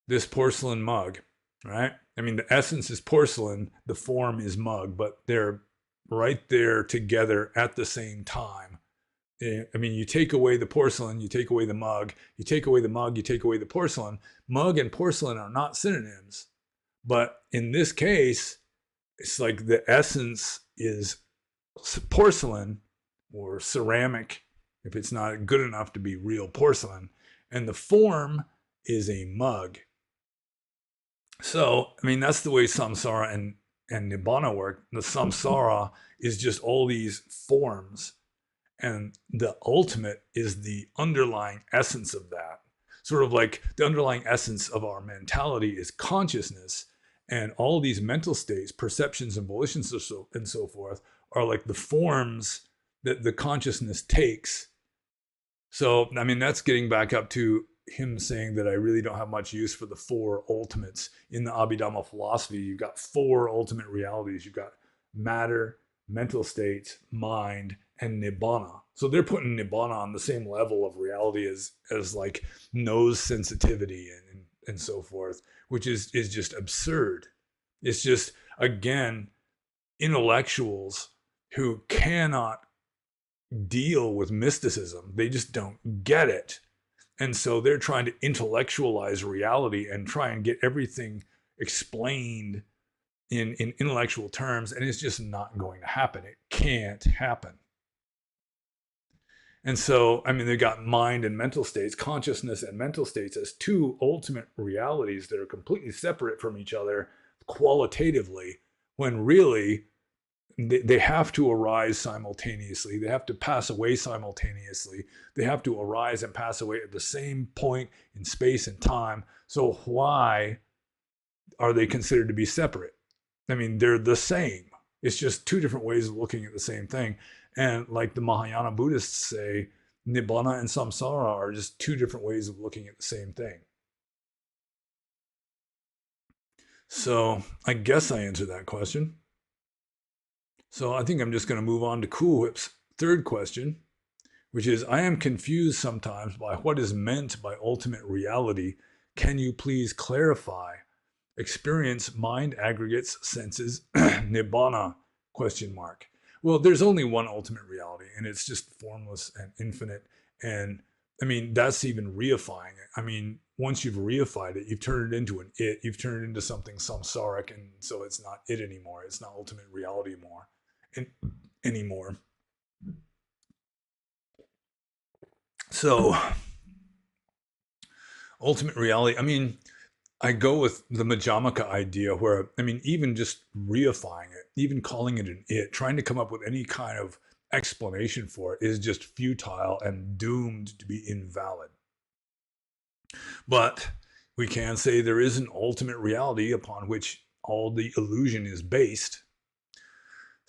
this porcelain mug, right? I mean, the essence is porcelain, the form is mug, but they're right there together at the same time. I mean, you take away the porcelain, you take away the mug, you take away the mug, you take away the porcelain. Mug and porcelain are not synonyms. But in this case, it's like the essence is porcelain or ceramic, if it's not good enough to be real porcelain, and the form is a mug. So, I mean, that's the way samsara and nibbana work. The samsara is just all these forms, and the ultimate is the underlying essence of that. Sort of like the underlying essence of our mentality is consciousness, and all these mental states, perceptions and volitions and so forth are like the forms that the consciousness takes. So, I mean, that's getting back up to him saying that I really don't have much use for the four ultimates. In the Abhidhamma philosophy, you've got four ultimate realities. You've got matter, mental states, mind, and nibbana. So they're putting nibbana on the same level of reality as like nose sensitivity and so forth, which is just absurd. It's just, again, intellectuals who cannot deal with mysticism. They just don't get it. And so they're trying to intellectualize reality and try and get everything explained in intellectual terms, and it's just not going to happen. It can't happen. And so, I mean, they've got mind and mental states, consciousness and mental states as two ultimate realities that are completely separate from each other qualitatively, when really they have to arise simultaneously. They have to pass away simultaneously. They have to arise and pass away at the same point in space and time. So why are they considered to be separate? I mean, they're the same. It's just two different ways of looking at the same thing. And like the Mahayana Buddhists say, Nirvana and Samsara are just two different ways of looking at the same thing. So I guess I answered that question. So I think I'm just going to move on to Cool Whip's third question, which is, I am confused sometimes by what is meant by ultimate reality. Can you please clarify? Experience, mind aggregates, senses, nibbana, question mark. Well, there's only one ultimate reality, and it's just formless and infinite. And I mean, that's even reifying it. I mean, once you've reified it, you've turned it into an it, you've turned it into something samsaric, and so it's not it anymore. It's not ultimate reality anymore. So, ultimate reality, I mean, I go with the Majamaka idea where, I mean, even just reifying it, even calling it an it, trying to come up with any kind of explanation for it is just futile and doomed to be invalid. But we can say there is an ultimate reality upon which all the illusion is based.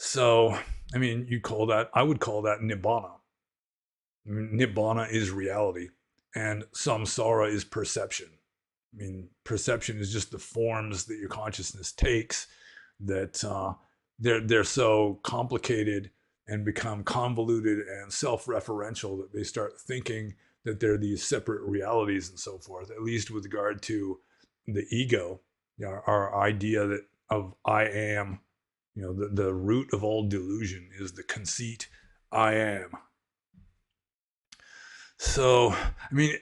So, I mean, I would call that Nibbana. I mean, Nibbana is reality, and samsara is perception. I mean, perception is just the forms that your consciousness takes that they're so complicated and become convoluted and self-referential that they start thinking that they're these separate realities and so forth, at least with regard to the ego, our idea that of I am, the root of all delusion is the conceit I am. So, I mean,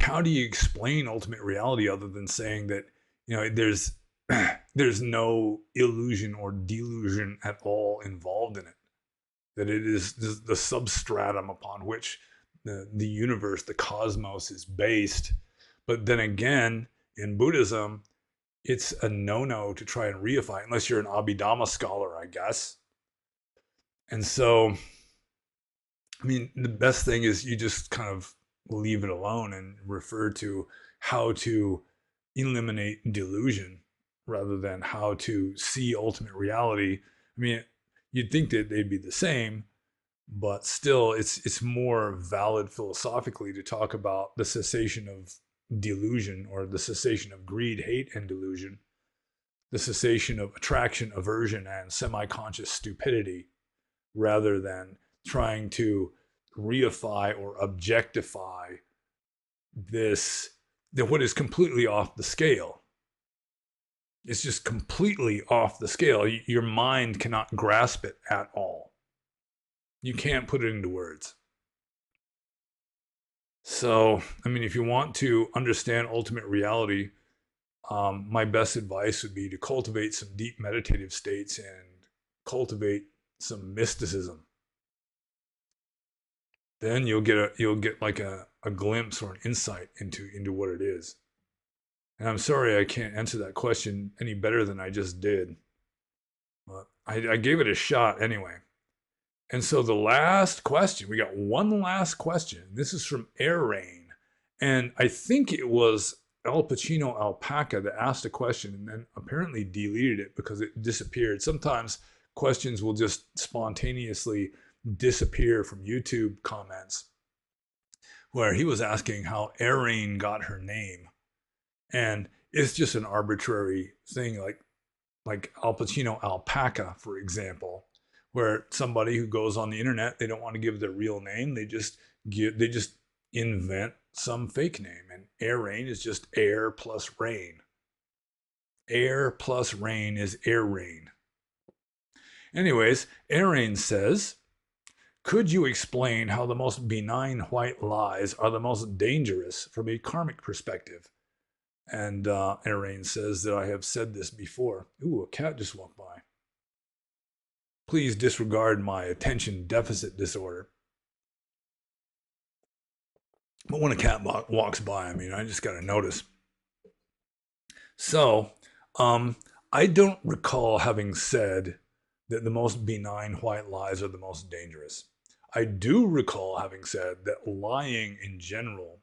how do you explain ultimate reality other than saying that there's no illusion or delusion at all involved in it, that it is the substratum upon which the universe, the cosmos, is based. But then again, in Buddhism, it's a no-no to try and reify, unless you're an Abhidhamma scholar, I guess. And so, I mean, the best thing is you just kind of leave it alone and refer to how to eliminate delusion rather than how to see ultimate reality. I mean, you'd think that they'd be the same, but still it's more valid philosophically to talk about the cessation of delusion, or the cessation of greed, hate, and delusion, the cessation of attraction, aversion, and semi-conscious stupidity, rather than trying to reify or objectify what is completely off the scale. It's just completely off the scale. Your mind cannot grasp it at all. You can't put it into words. So, I mean, if you want to understand ultimate reality, my best advice would be to cultivate some deep meditative states and cultivate some mysticism. Then you'll get like a glimpse or an insight into what it is. And I'm sorry I can't answer that question any better than I just did. But I gave it a shot anyway. And so the last question, we got one last question. This is from Air Rain. And I think it was El Pacino Alpaca that asked a question and then apparently deleted it because it disappeared. Sometimes questions will just spontaneously disappear from YouTube comments, where he was asking how Air Rain got her name. And it's just an arbitrary thing, like Al Pacino Alpaca, for example, where somebody who goes on the internet, they don't want to give their real name, they just invent some fake name. And Air Rain is just air plus rain. Air plus rain is Air Rain. Anyways, Air Rain says, could you explain how the most benign white lies are the most dangerous from a karmic perspective? And Air Rain says that I have said this before. Ooh, a cat just walked by. Please disregard my attention deficit disorder. But when a cat walks by, I mean, I just got to notice. So, I don't recall having said that the most benign white lies are the most dangerous. I do recall having said that lying in general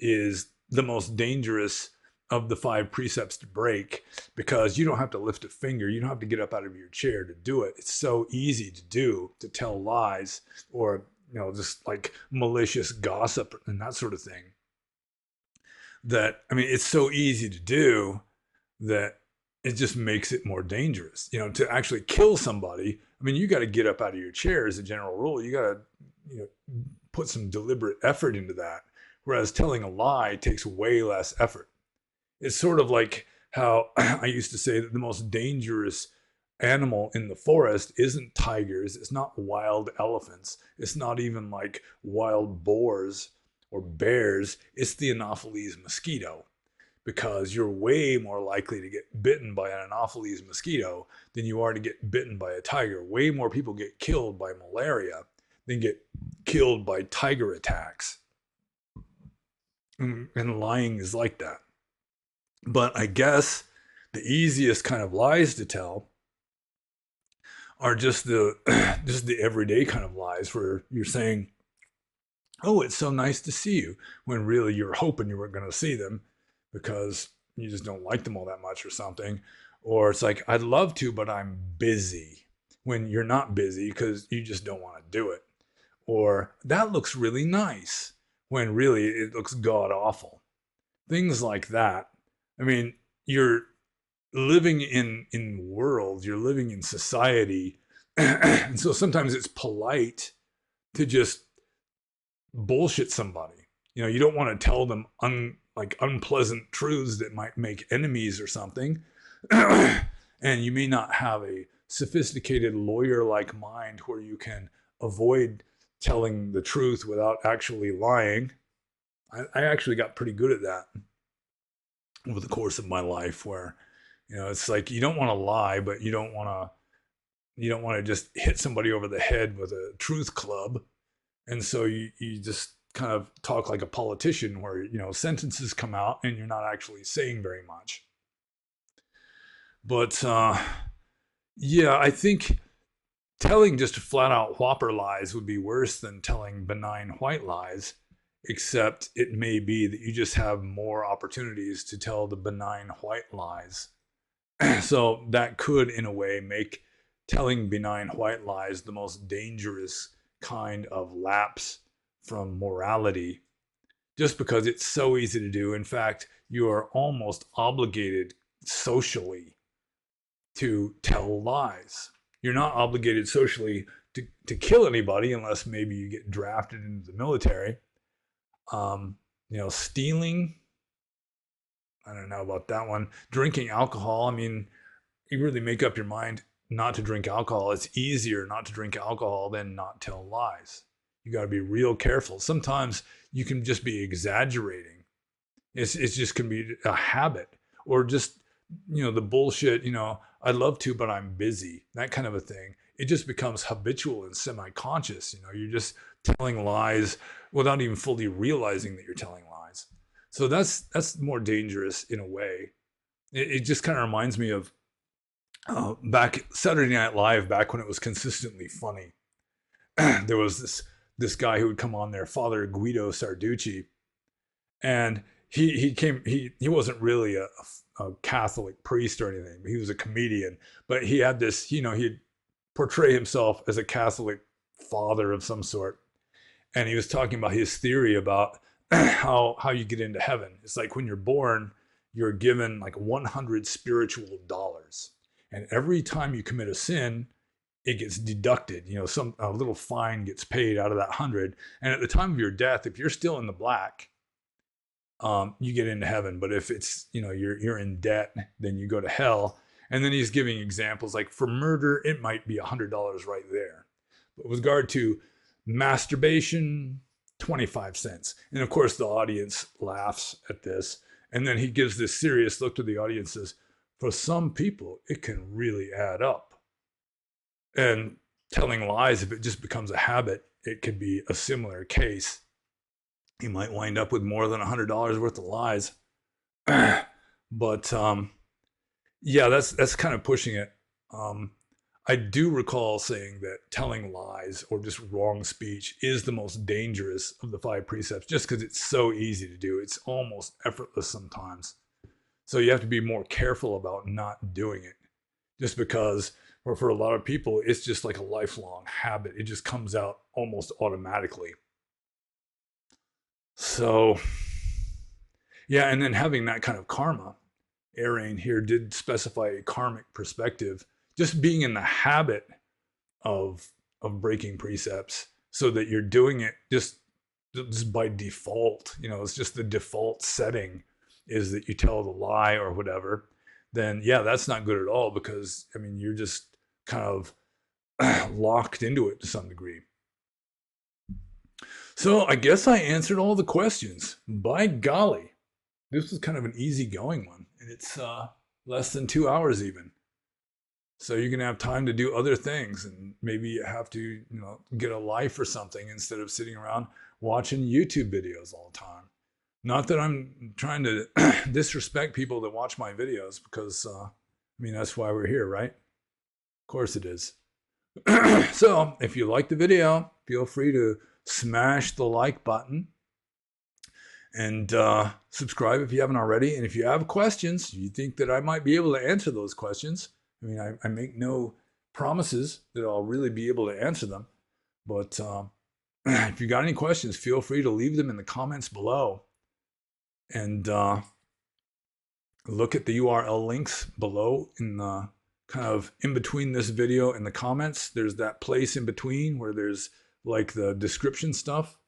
is the most dangerous of the 5 precepts to break, because you don't have to lift a finger. You don't have to get up out of your chair to do it. It's so easy to do, to tell lies, or, you know, just like malicious gossip and that sort of thing. That, I mean, it's so easy to do that it just makes it more dangerous. You know, to actually kill somebody, I mean, you got to get up out of your chair as a general rule. You got to, you know, put some deliberate effort into that. Whereas telling a lie takes way less effort. It's sort of like how I used to say that the most dangerous animal in the forest isn't tigers, it's not wild elephants, it's not even like wild boars or bears, it's the Anopheles mosquito. Because you're way more likely to get bitten by an Anopheles mosquito than you are to get bitten by a tiger. Way more people get killed by malaria than get killed by tiger attacks. And lying is like that. But I guess the easiest kind of lies to tell are just the just the everyday kind of lies, where you're saying, "Oh, it's so nice to see you," when really you're hoping you weren't going to see them because you just don't like them all that much or something. Or it's like, "I'd love to, but I'm busy," when you're not busy because you just don't want to do it. Or, "That looks really nice," when really it looks god awful. Things like that. I mean, you're living in world, you're living in society, and so sometimes it's polite to just bullshit somebody. You know, you don't want to tell them unpleasant truths that might make enemies or something. And you may not have a sophisticated lawyer-like mind where you can avoid telling the truth without actually lying. I actually got pretty good at that over the course of my life, where, you know, it's like you don't want to lie, but you don't want to just hit somebody over the head with a truth club. And so you just kind of talk like a politician, where, you know, sentences come out and you're not actually saying very much. But yeah, I think telling just flat out whopper lies would be worse than telling benign white lies, except it may be that you just have more opportunities to tell the benign white lies. So that could, in a way, make telling benign white lies the most dangerous kind of lapse from morality, just because it's so easy to do. In fact, you are almost obligated socially to tell lies. You're not obligated socially to kill anybody unless maybe you get drafted into the military. You know, stealing, I don't know about that one. Drinking alcohol, I mean, you really make up your mind not to drink alcohol. It's easier not to drink alcohol than not tell lies. You got to be real careful. Sometimes you can just be exaggerating. It's just can be a habit, or just, the bullshit, I'd love to, but I'm busy, that kind of a thing. It just becomes habitual and semi-conscious. You're just telling lies without even fully realizing that you're telling lies. So that's more dangerous in a way. It just kind of reminds me of back Saturday Night Live, back when it was consistently funny. There was this guy who would come on there, Father Guido Sarducci, and he wasn't really a Catholic priest or anything. He was a comedian, but he had this, he'd portray himself as a Catholic father of some sort, and he was talking about his theory about how you get into heaven. It's like when you're born, you're given like 100 spiritual dollars, and every time you commit a sin, it gets deducted. A little fine gets paid out of that 100, and at the time of your death, if you're still in the black, you get into heaven. But if it's, you're in debt, then you go to hell. And then he's giving examples, like for murder, it might be $100 right there. But with regard to masturbation, 25 cents. And of course, the audience laughs at this. And then he gives this serious look to the audience and says, for some people, it can really add up. And telling lies, if it just becomes a habit, it could be a similar case. You might wind up with more than $100 worth of lies. But yeah, that's kind of pushing it. I do recall saying that telling lies or just wrong speech is the most dangerous of the 5 precepts, just because it's so easy to do. It's almost effortless sometimes. So you have to be more careful about not doing it, just because, or for a lot of people, it's just like a lifelong habit. It just comes out almost automatically. So yeah, and then having that kind of karma, Arian here did specify a karmic perspective, just being in the habit of breaking precepts, so that you're doing it just by default. It's just the default setting is that you tell the lie or whatever. Then yeah, that's not good at all, because you're just kind of locked into it to some degree. So I guess I answered all the questions. By golly, this was kind of an easygoing one, and it's less than 2 hours even. So you're gonna have time to do other things, and maybe you have to, get a life or something instead of sitting around watching YouTube videos all the time. Not that I'm trying to disrespect people that watch my videos, because that's why we're here, right? Of course it is. So if you like the video, feel free to smash the like button and subscribe if you haven't already. And if you have questions, you think that I might be able to answer those questions. I make no promises that I'll really be able to answer them, but if you got any questions, feel free to leave them in the comments below. And look at the URL links below in the kind of in between this video and the comments. There's that place in between where there's like the description stuff.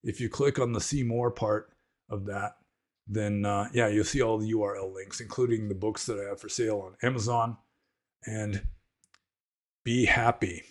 If you click on the see more part of that, then yeah, you'll see all the URL links, including the books that I have for sale on Amazon. And be happy.